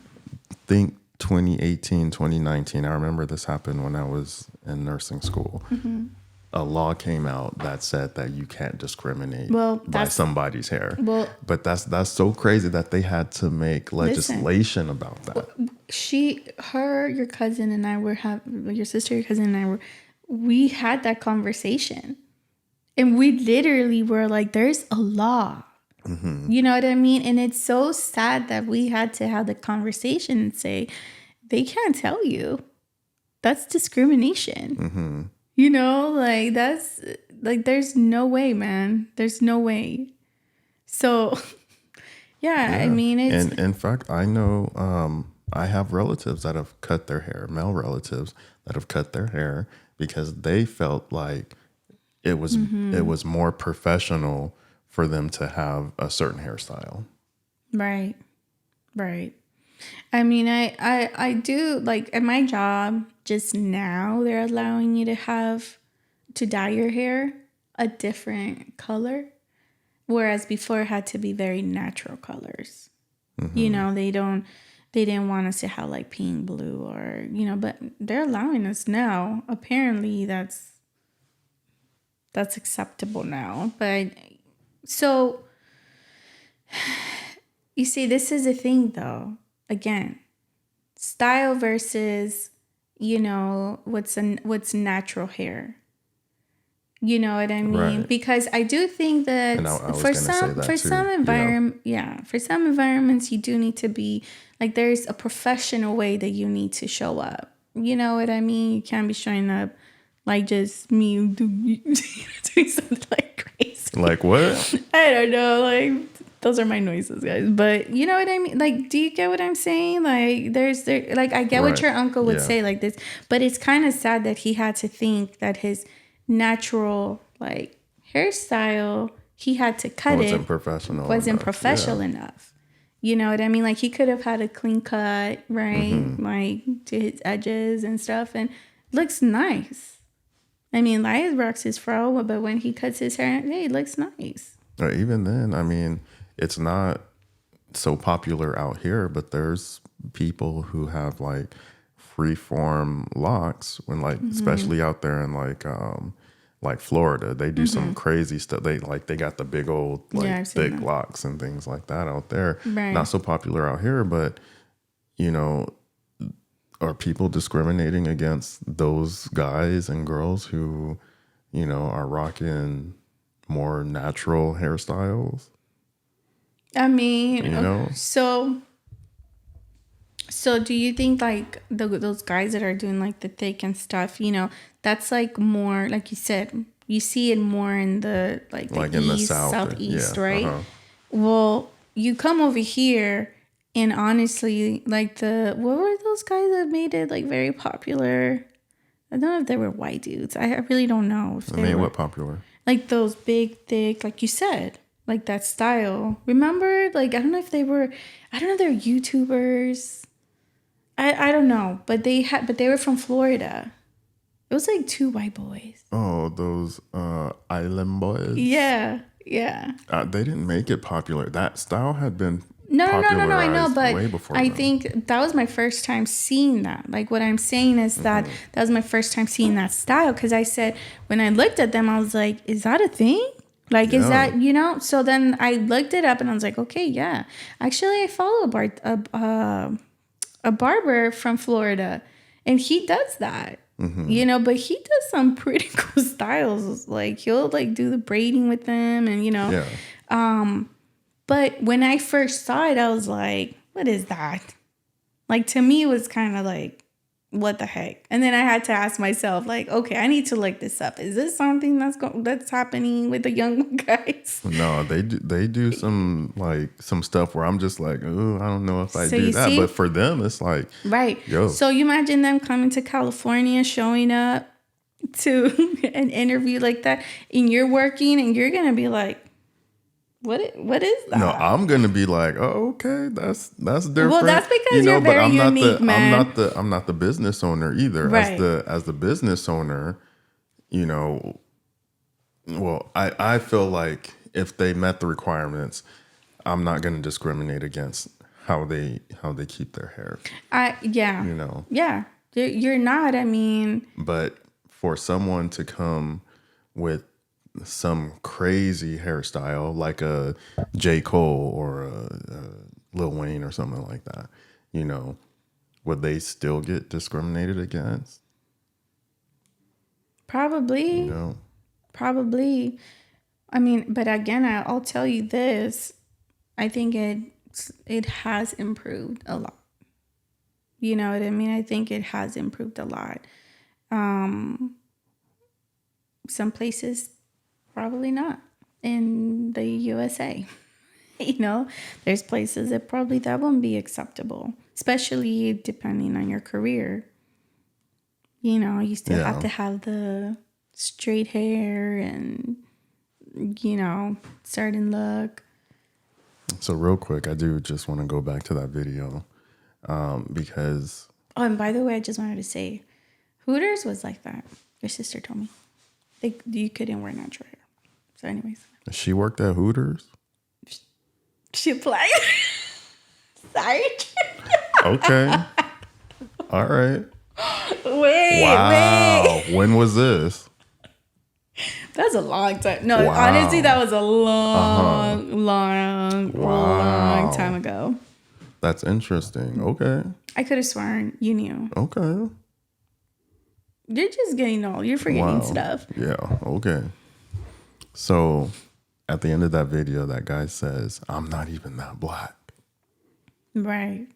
Think 2018, 2019. I remember this happened when I was in nursing school. Mm-hmm. a law came out that said that you can't discriminate Well, by somebody's hair. Well, but that's so crazy that they had to make legislation about that. Your cousin and I your sister, your cousin and I we had that conversation. And we literally were like, there's a law. Mm-hmm. You know what I mean? And it's so sad that we had to have the conversation and say, they can't tell you. That's discrimination. Mm-hmm. You know, like that's like, there's no way, man. There's no way. So, yeah, I mean, it's. And in fact, I know I have relatives that have cut their hair, male relatives that have cut their hair because they felt like it was more professional for them to have a certain hairstyle. Right. I mean, I do, like, at my job, just now they're allowing you to dye your hair a different color, whereas before it had to be very natural colors. Mm-hmm. You know, they didn't want us to have like pink, blue, or, you know, but they're allowing us now. Apparently that's acceptable now. But so you see, this is a thing though. Again, style versus, you know, what's natural hair. You know what I mean? Right. Because I do think that for some environments you do need to be like, there's a professional way that you need to show up. You know what I mean? You can't be showing up like just me doing something like crazy. Like what? I don't know. Like, those are my noises, guys. But you know what I mean? Like, do you get what I'm saying? Like, like, I get what your uncle would say like this, but it's kind of sad that he had to think that his natural like hairstyle, he had to cut wasn't professional enough. You know what I mean? Like, he could have had a clean cut, right? Mm-hmm. Like, to his edges and stuff, and looks nice. I mean, Elias rocks his fro, but when he cuts his hair, hey, it looks nice. Or even then, I mean, it's not so popular out here, but there's people who have like free-form locks when like, especially out there in like Florida, they do some crazy stuff. They got the big old like thick locks and things like that out there. Right. Not so popular out here, but you know, are people discriminating against those guys and girls who, you know, are rocking more natural hairstyles? I mean, you know, so do you think like those guys that are doing like the thick and stuff, you know, that's like more, like you said, you see it more in the like in east, the southeast, right? Uh-huh. Well, you come over here and honestly, like what were those guys that made it like very popular? I don't know if they were white dudes. I really don't know. If they were, what popular? Like those big, thick, like you said, like that style. Remember? Like, I don't know if they're YouTubers. I don't know, but they were from Florida. It was like two white boys. Oh, those island boys. Yeah. They didn't make it popular. That style had been no. I know, but way before I think that was my first time seeing that. Like, what I'm saying is that was my first time seeing that style. Because I said, when I looked at them, I was like, is that a thing? Like, is that, you know? So then I looked it up and I was like, okay, yeah. Actually, I follow a barber from Florida, and he does that. You know, but he does some pretty cool styles. Like, he'll like do the braiding with them, and you know. Yeah. But when I first saw it, I was like, what is that? Like, to me, it was kind of like, what the heck? And then I had to ask myself, like, okay, I need to look this up. Is this something that's happening with the young guys? No, they do some stuff where I'm just like, oh, I don't know if I do that. But for them, it's like, right. Yo. So you imagine them coming to California, showing up to an interview like that, and you're working, and you're gonna be like, what is that? No, I'm gonna be like, oh, okay, that's different. Well, that's because you're very unique, man. I'm not the business owner either. Right. As the business owner, you know, well, I feel like if they met the requirements, I'm not gonna discriminate against how they keep their hair. You know. Yeah, you're not. I mean, but for someone to come with some crazy hairstyle like a J. Cole or a Lil Wayne or something like that, would they still get discriminated against? Probably. Probably. I mean, but again, I'll tell you this. I think it has improved a lot. You know what I mean? I think it has improved a lot. Some places, probably not. In the USA, there's places that won't be acceptable, especially depending on your career. You still have to have the straight hair and, certain look. So real quick, I do just want to go back to that video because... Oh, and by the way, I just wanted to say, Hooters was like that. Your sister told me. You couldn't wear natural hair. So anyways. She worked at Hooters? She applied. Sorry. Okay. All right. Wait. When was this? That was a long time. No, honestly, that was a long time ago. That's interesting. Okay. I could have sworn you knew. Okay. You're just getting old. You're forgetting stuff. Yeah. Okay. So at the end of that video, that guy says, "I'm not even that black." Right.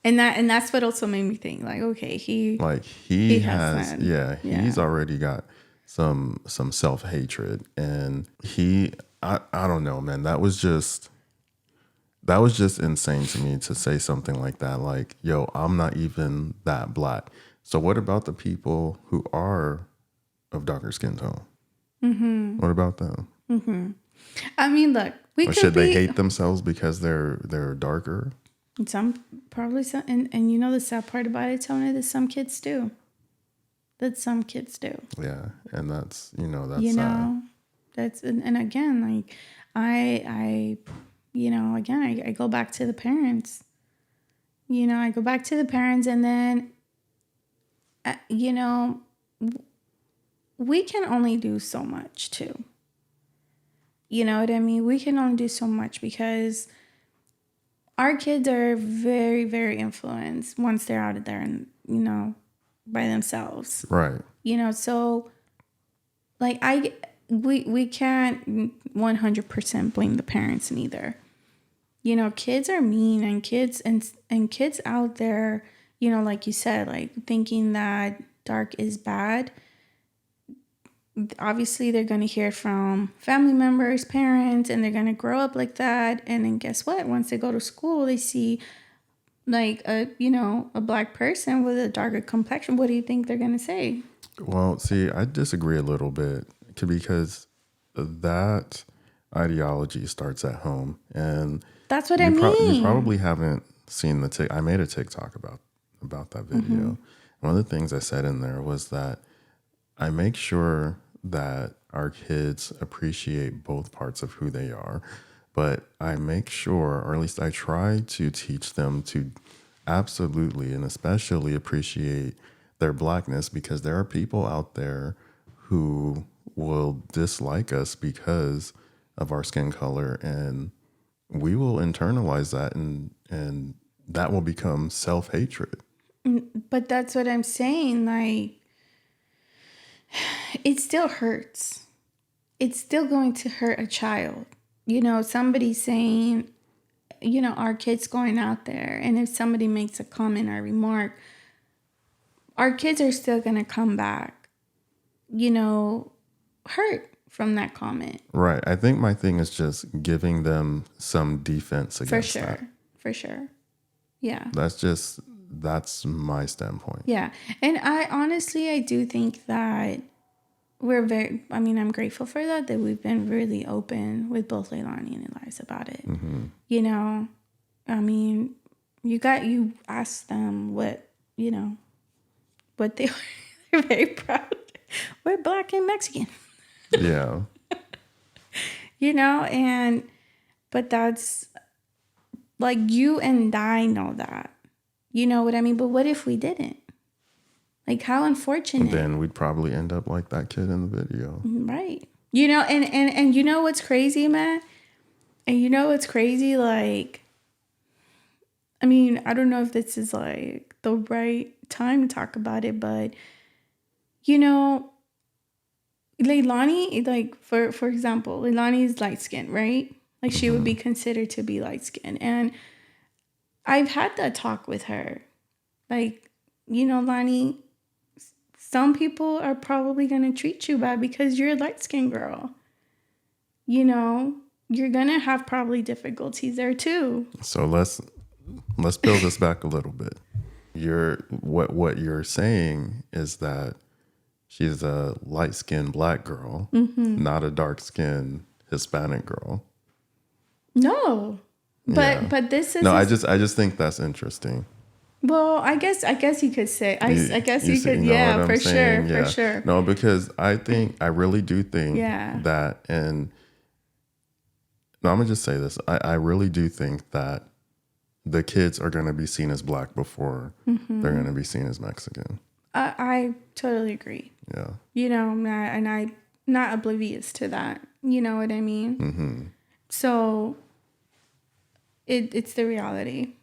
And that's what also made me think, like, okay, he has he's already got some self-hatred, and I don't know, man, that was just insane to me to say something like that, like, yo, I'm not even that black. So what about the people who are of darker skin tone? Mm-hmm. What about them? Mm-hmm. I mean, look, should they hate themselves because they're darker? Some, and the sad part about it, Tony, that some kids do. Yeah, and that's sad. That's and again, like I go back to the parents. I go back to the parents, and then we can only do so much too. You know what I mean? We can only do so much because our kids are very, very influenced once they're out of there and, by themselves. Right. So like we can't 100% blame the parents neither. Kids are mean, and kids out there, like you said, like thinking that dark is bad. Obviously they're going to hear from family members, parents, and they're going to grow up like that. And then guess what? Once they go to school, they see like a black person with a darker complexion. What do you think they're going to say? Well, see, I disagree a little bit because that ideology starts at home. And that's what I mean. You probably haven't seen I made a TikTok about that video. Mm-hmm. One of the things I said in there was that I make sure that our kids appreciate both parts of who they are, but I make sure, or at least I try to teach them to absolutely and especially appreciate their blackness, because there are people out there who will dislike us because of our skin color, and we will internalize that, and that will become self-hatred. But that's what I'm saying, like, it still hurts. It's still going to hurt a child. Somebody saying, our kid's going out there, and if somebody makes a comment or remark, our kids are still going to come back, hurt from that comment. Right. I think my thing is just giving them some defense against that. For sure. Yeah. That's my standpoint. Yeah. And I do think that I'm grateful for that we've been really open with both Leilani and Elias about it. Mm-hmm. You ask them what they are. They're very proud. We're black and Mexican. Yeah. But that's like, you and I know that. You know what I mean? But what if we didn't? Like, how unfortunate. Then we'd probably end up like that kid in the video. Right. You know, and you know what's crazy, man? And you know what's crazy? Like, I mean, I don't know if this is like the right time to talk about it, but, you know, Leilani, like, for example, Leilani is light skinned, right? Like, she would be considered to be light skinned. And I've had that talk with her. Like, you know, Lani, some people are probably going to treat you bad because you're a light-skinned girl. You know, you're going to have probably difficulties there too. So let's peel this back a little bit. What you're saying is that she's a light-skinned black girl, not a dark-skinned Hispanic girl. No. But this is no. I just think that's interesting. Well, I guess you could say. I guess you could. Yeah, for sure, for sure. No, because I really do think that, and no, I'm gonna just say this. I really do think that the kids are gonna be seen as black before they're gonna be seen as Mexican. I totally agree. Yeah. You know, and I'm not oblivious to that. You know what I mean? Mm-hmm. So it's the reality.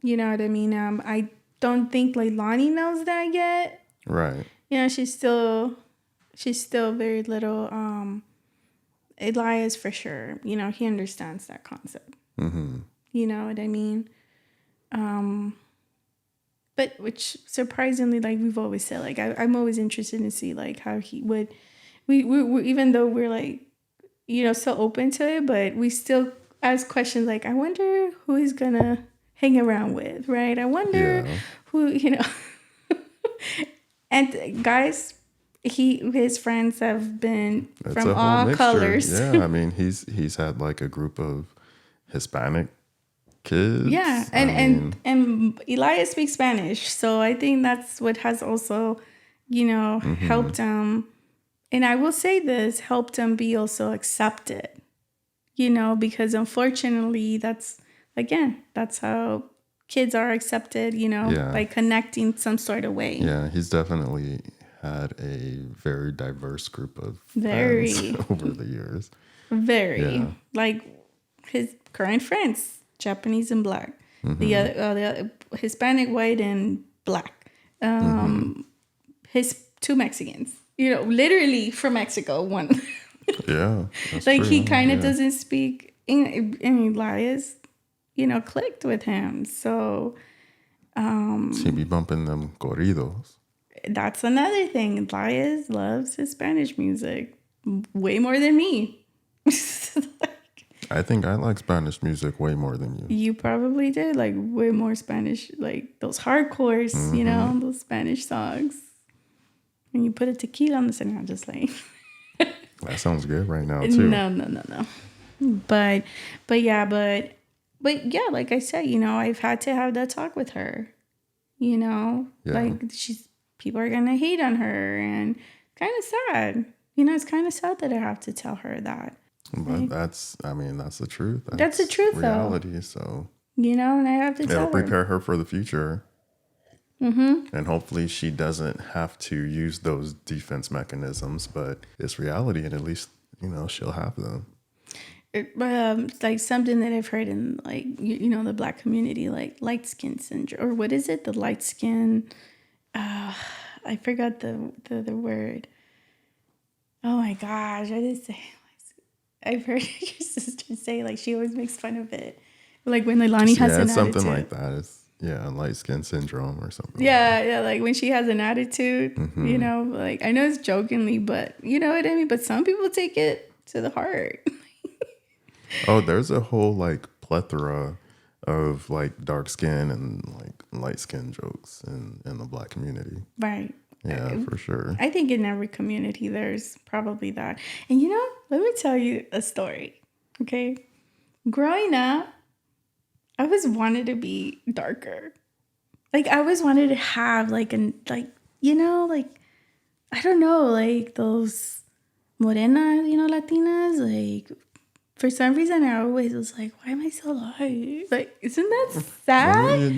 You know what I mean? I don't think Leilani knows that yet. Right. You know, she's still very little. Elias for sure. You know, he understands that concept. Mm-hmm. You know what I mean? But which surprisingly, like we've always said, like I'm always interested to see like how he would. We even though we're like, you know, so open to it, but we still ask questions like, I wonder who he's gonna hang around with, right? I wonder who, you know. And guys, his friends have been from all colors. Yeah, I mean, he's had like a group of Hispanic kids. Yeah, and Elias speaks Spanish, so I think that's what has also, you know, helped him. And I will say this, helped him be also accepted. You know, because unfortunately, that's how kids are accepted, you know, by connecting some sort of way. Yeah, he's definitely had a very diverse group of friends over the years. Like his current friends, Japanese and black, the other Hispanic, white, and black. His two Mexicans, you know, literally from Mexico, one. Yeah. Like true. He kind of doesn't speak English, and Elias, you know, clicked with him. So he be bumping them corridos. That's another thing. Elias loves his Spanish music way more than me. I think I like Spanish music way more than you. You probably did, like way more Spanish, like those hardcores, you know, those Spanish songs. And you put a tequila on the center, I'm just like. That sounds good right now too. No. But yeah, like I said, you know, I've had to have that talk with her. You know, like people are gonna hate on her, and kind of sad. You know, it's kind of sad that I have to tell her that. But that's the truth. That's the truth, reality. Though. So you know, and I have to tell her. It'll prepare her for the future. Mm-hmm. And hopefully she doesn't have to use those defense mechanisms, but it's reality, and at least, you know, she'll have them. Like something that I've heard in like, you know, the black community, like light skin syndrome, or what is it? The light skin, I forgot the word. Oh my gosh, I didn't say. I've heard your sister say like she always makes fun of it. Like when Leilani has an something attitude. like that. It's light skin syndrome or something. Yeah, like when she has an attitude, you know, like I know it's jokingly, but you know what I mean? But some people take it to the heart. Oh, there's a whole like plethora of like dark skin and like light skin jokes in the black community. Right. Yeah, for sure. I think in every community there's probably that. And you know, let me tell you a story. Okay. Growing up, I always wanted to be darker. Like I always wanted to have you know, like I don't know, like those morenas, you know, Latinas, like For some reason, I always was like, why am I so light? Like, isn't that sad?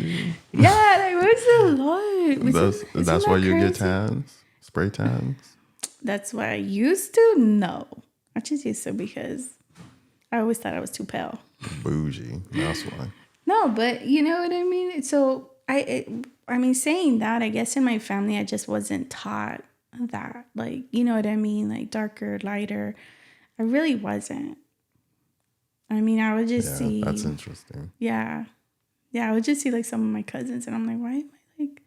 Yeah, like, why so light? That's why you get tans, spray tans. That's what I used to. No, I just used to because I always thought I was too pale. Bougie. That's why. No, but you know what I mean? So I mean, saying that, I guess in my family, I just wasn't taught that. Like, you know what I mean? Like darker, lighter. I really wasn't. I mean, I would just see. That's interesting. Yeah. Yeah, I would just see like some of my cousins and I'm like, why am I like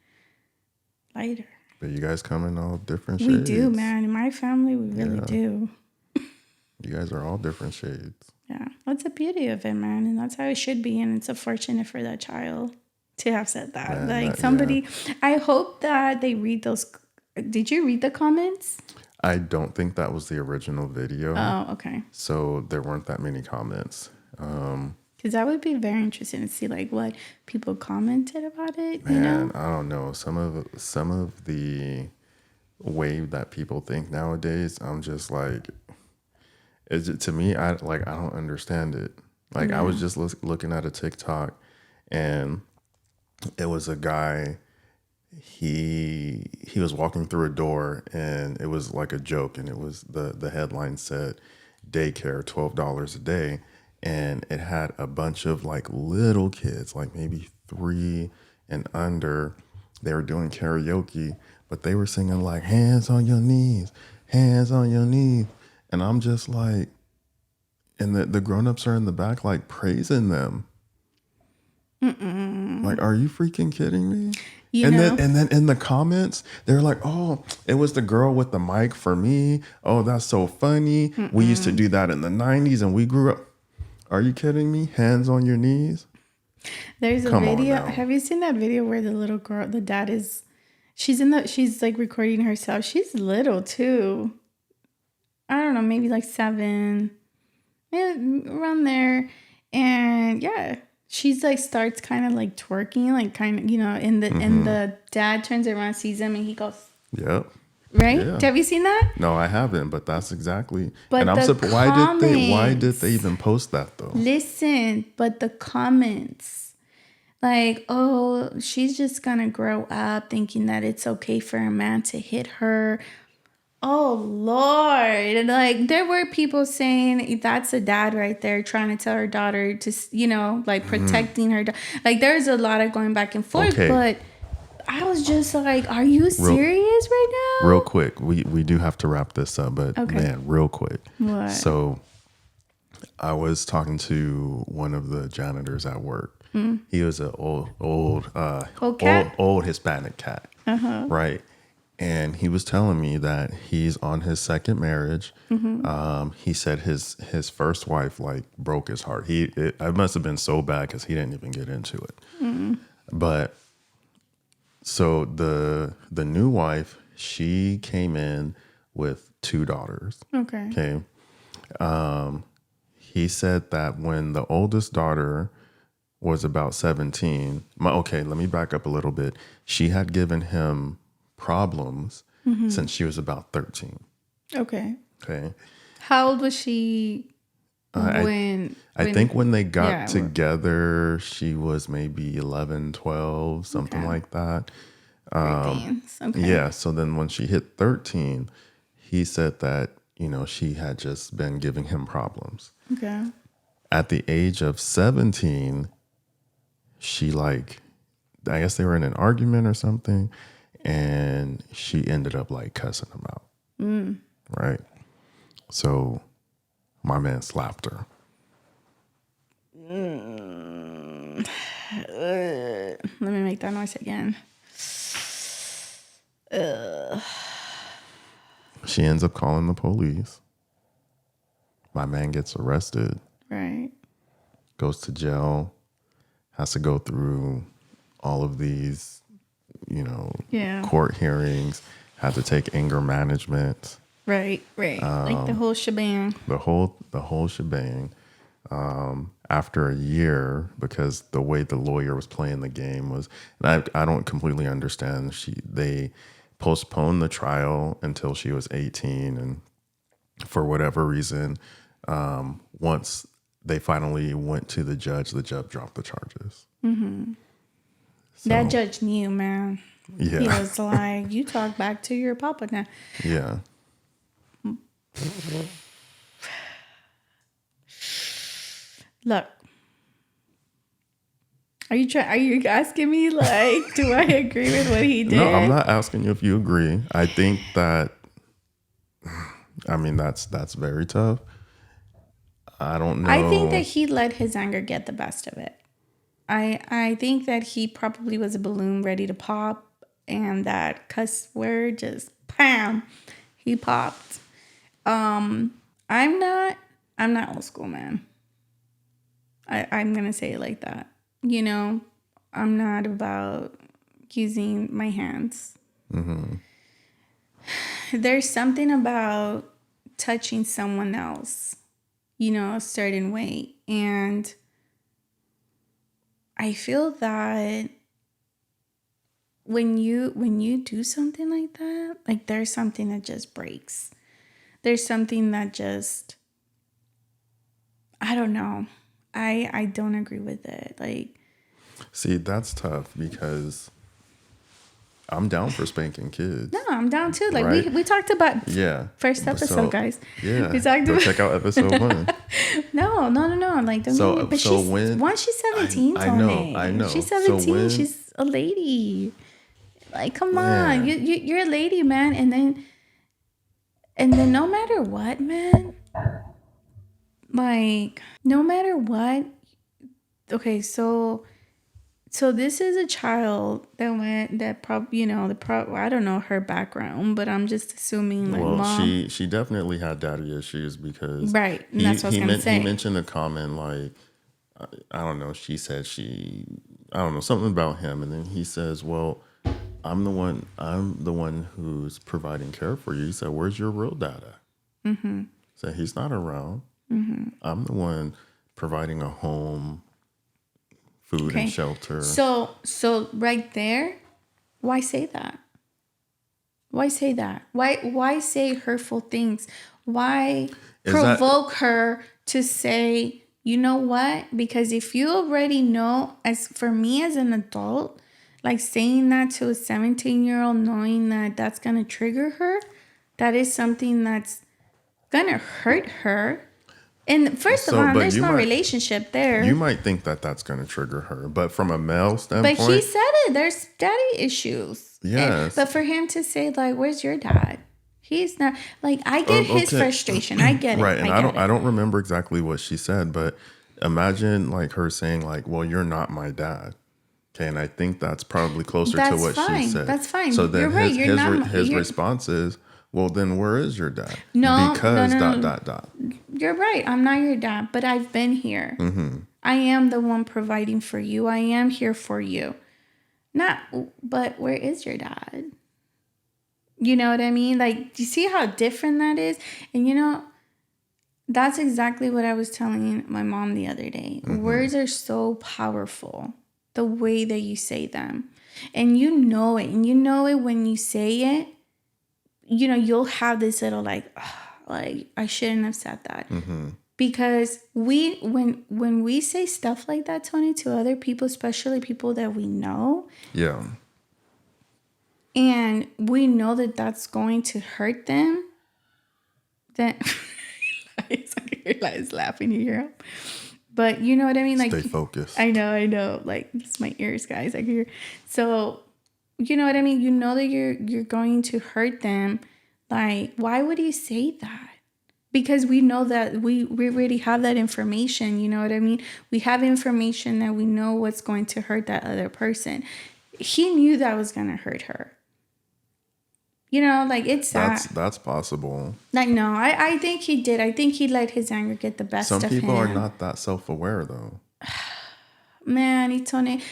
lighter? But you guys come in all different shades. We do, man. In my family, we really do. You guys are all different shades. Yeah. That's the beauty of it, man. And that's how it should be. And it's unfortunate for that child to have said that. Man, like somebody, I hope that they read those. Did you read the comments? I don't think that was the original video. Oh, okay. So there weren't that many comments. Because that would be very interesting to see like what people commented about it. Man, you know? I don't know. Some of the way that people think nowadays, I'm just like, to me, I don't understand it. Like I was just looking at a TikTok, and it was a guy. He was walking through a door, and it was like a joke, and it was the headline said, "Daycare, $12 a day." And it had a bunch of like little kids, like maybe 3 and under. They were doing karaoke, but they were singing like hands on your knees, hands on your knees. And I'm just like, and the grown-ups are in the back like praising them. Like, are you freaking kidding me? Then in the comments, they're like, oh, it was the girl with the mic for me. Oh, that's so funny. We used to do that in the 90s and we grew up. Are you kidding me? Hands on your knees? There's a video. Have you seen that video where the little girl, the dad is, she's like recording herself. She's little too. I don't know, maybe like 7, around there. And yeah, she's like starts kind of like twerking, like kind of, you know, and the dad turns around, sees him, and he goes, yep. Right? Yeah. Have you seen that? No, I haven't, but that's exactly. But and I'm surprised. Why did they even post that though? Listen, but the comments, like, oh, she's just gonna grow up thinking that it's okay for a man to hit her. Oh Lord! Like there were people saying that's a dad right there trying to tell her daughter to, you know, like protecting her. Like there's a lot of going back and forth, but. I was just like, are you serious right now? Real quick. We do have to wrap this up, but man, real quick. What? So I was talking to one of the janitors at work. He was an old Hispanic cat. Right. And he was telling me that he's on his second marriage. He said his first wife like broke his heart. It must have been so bad because he didn't even get into it. But so the new wife, she came in with 2 daughters. Okay. He said that when the oldest daughter was about 17, let me back up a little bit. She had given him problems since she was about 13. Okay. How old was she when I think when they got together, she was maybe 11, 12, something like that. Yeah. So then when she hit 13, he said that, you know, she had just been giving him problems. At the age of 17, she I guess they were in an argument or something, and she ended up like cussing him out. Right. So my man slapped her. Let me make that noise again. She ends up calling the police. My man gets arrested. Right. Goes to jail. Has to go through all of these, you know, court hearings. Had to take anger management. Right. Like the whole shebang. The whole shebang. After a year, because the way the lawyer was playing the game was, and I don't completely understand. They postponed the trial until she was 18, and for whatever reason, Once they finally went to the judge dropped the charges. Mm-hmm. So, that judge knew, man. Yeah. He was like, you talk back to your papa now. Yeah. Look. Are you asking me, like, do I agree with what he did? No, I'm not asking you if you agree. I think that, I mean, that's very tough. I don't know. I think that he let his anger get the best of it. I think that he probably was a balloon ready to pop, and that cuss word just bam, he popped. I'm not old school, man. I'm gonna say it like that. You know, I'm not about using my hands. Mm-hmm. There's something about touching someone else, you know, a certain way. And I feel that when you do something like that, like there's something that just breaks. There's something that just, I don't know. I don't agree with it. Like, see, that's tough because I'm down for spanking kids. no, I'm down too. Like, right? we talked about first So, episode, guys. Yeah. We talked about, check out episode 1. No. Like, but once she's 17, I know. She's 17. So she's a lady. Like, come on, you're a lady, man. And then no matter what, man. Like, no matter what. Okay, so this is a child that I don't know her background, but I'm just assuming, like, mom. She definitely had daddy issues because Right, and that's what I was gonna say. He mentioned a comment like, I don't know. She said I don't know, something about him, and then he says, "Well, I'm the one who's providing care for you." He said, "Where's your real dad at?" Mm-hmm. So he's not around. Mm-hmm. I'm the one providing a home, food, and shelter. So right there, why say that? Why say that? Why say hurtful things? Why provoke her to say, you know what? Because if you already know, as for me as an adult, like saying that to a 17-year-old, knowing that that's going to trigger her, that is something that's going to hurt her. And first of all, there's no relationship there. You might think that that's going to trigger her, but from a male standpoint... But he said it. There's daddy issues. Yes. But for him to say, like, where's your dad? He's not... Like, I get his frustration. I get it. Right, and I don't remember exactly what she said, but imagine, like, her saying, like, well, you're not my dad. Okay, and I think that's probably closer to what she said. That's fine. So then you're right. his response is, well, then where is your dad? No, because no. You're right. I'm not your dad, but I've been here. Mm-hmm. I am the one providing for you. I am here for you. But where is your dad? You know what I mean? Like, do you see how different that is? And you know, that's exactly what I was telling my mom the other day. Mm-hmm. Words are so powerful, the way that you say them. And you know it. And you know it when you say it. You know, you'll have this little like I shouldn't have said that. Mm-hmm. Because when we say stuff like that, Tony, to other people, especially people that we know. Yeah. And we know that that's going to hurt them. Then Eli's laughing, you hear him? But you know what I mean? Like, stay focused. I know. Like, it's my ears, guys. I can hear. So, you know what I mean? You know that you're going to hurt them. Like, why would you say that? Because we know that we already have that information. You know what I mean? We have information that we know what's going to hurt that other person. He knew that was going to hurt her. You know, like, it's sad. That's possible. Like, no, I think he did. I think he let his anger get the best of him. Some people are not that self-aware, though. Man, Tony,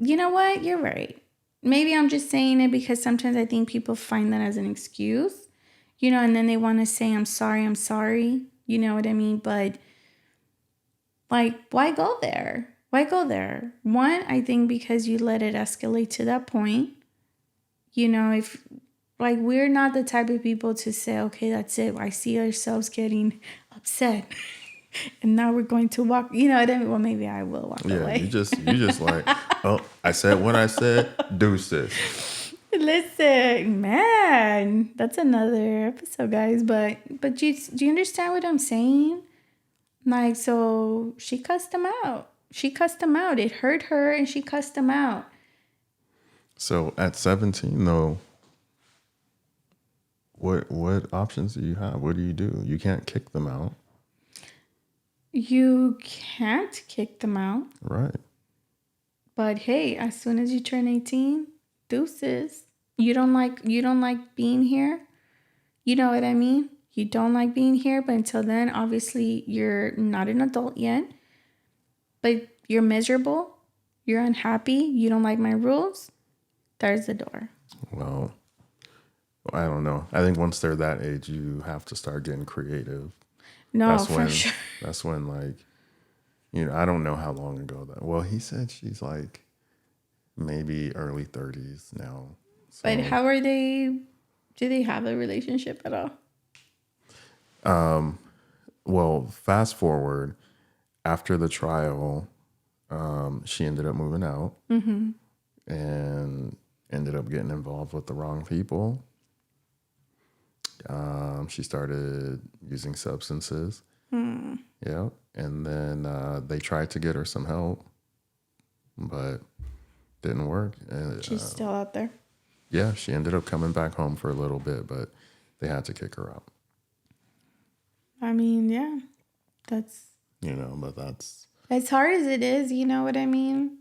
you know what? You're right. Maybe I'm just saying it because sometimes I think people find that as an excuse, you know, and then they want to say, I'm sorry. You know what I mean? But, like, why go there? One, I think because you let it escalate to that point. You know, if Like, we're not the type of people to say, okay, that's it. I see ourselves getting upset. And now we're going to walk. You know what I mean? Well, maybe I will walk away. You just like, oh, I said what I said. Deuces. Listen, man, that's another episode, guys. But do you understand what I'm saying? Like, so she cussed him out. It hurt her, and she cussed him out. So at 17, though, what options do you have? What do? You can't kick them out. You can't kick them out. Right. But hey, as soon as you turn 18, deuces. You don't like being here. You know what I mean? You don't like being here, but until then, obviously, you're not an adult yet. But you're miserable. You're unhappy. You don't like my rules. There's the door. Well, I don't know. I think once they're that age, you have to start getting creative. No, for sure. That's when, like, you know, I don't know how long ago that. Well, he said she's like maybe early 30s now. So. But how are they? Do they have a relationship at all? Well, fast forward after the trial, she ended up moving out and ended up getting involved with the wrong people. She started using substances. Yeah. And then they tried to get her some help, but didn't work. And, she's still out there. Yeah, she ended up coming back home for a little bit, but they had to kick her out. I mean, yeah, that's... You know, but that's... As hard as it is, you know what I mean?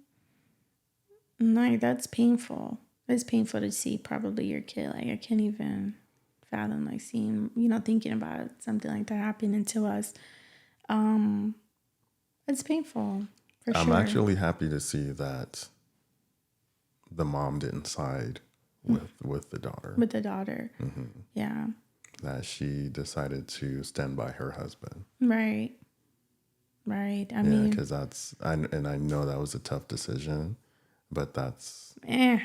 Like, that's painful. It's painful to see probably your kid. Like, I can't even fathom, like, seeing, you know, thinking about something like that happening to us. It's painful, for sure. I'm actually happy to see that the mom didn't side with the daughter. With the daughter. Mm-hmm. Yeah. That she decided to stand by her husband. Right. I mean, because I know that was a tough decision, but that's yeah.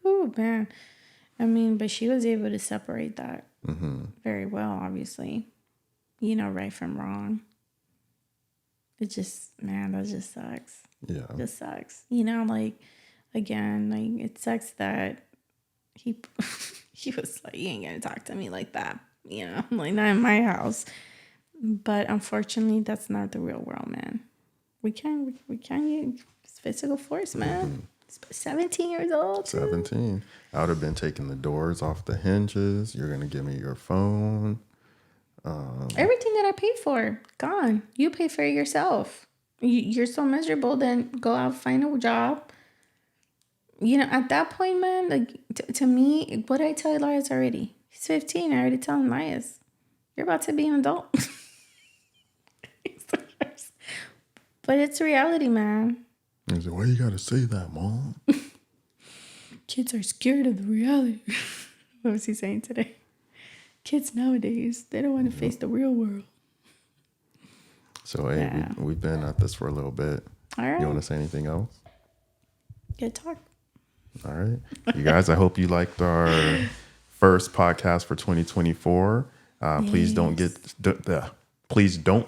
Oh man, I mean, but she was able to separate that very well, obviously. You know, right from wrong. It just, man, that just sucks. Yeah, it just sucks. You know, like, again, like, it sucks that he was like, you ain't gonna talk to me like that. You know, like, not in my house. But unfortunately, that's not the real world, man. We can't use physical force, man. 17 years old. 17. I would have been taking the doors off the hinges. You're gonna give me your phone. Everything that I paid for, gone. You pay for it yourself. You're so miserable, then go out, find a job. You know, at that point, man, like, to me, what did I tell Elias already? He's 15. I already told him, Elias, you're about to be an adult. But it's reality, man. He's like, why you gotta say that, Mom? Kids are scared of the reality. What was he saying today? Kids nowadays, they don't want to face the real world. So, hey, Yeah. we've been at this for a little bit. All right. You want to say anything else? Good talk. All right. You guys, I hope you liked our first podcast for 2024. Please don't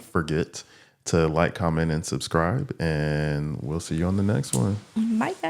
forget to like, comment, and subscribe. And we'll see you on the next one. Bye, guys.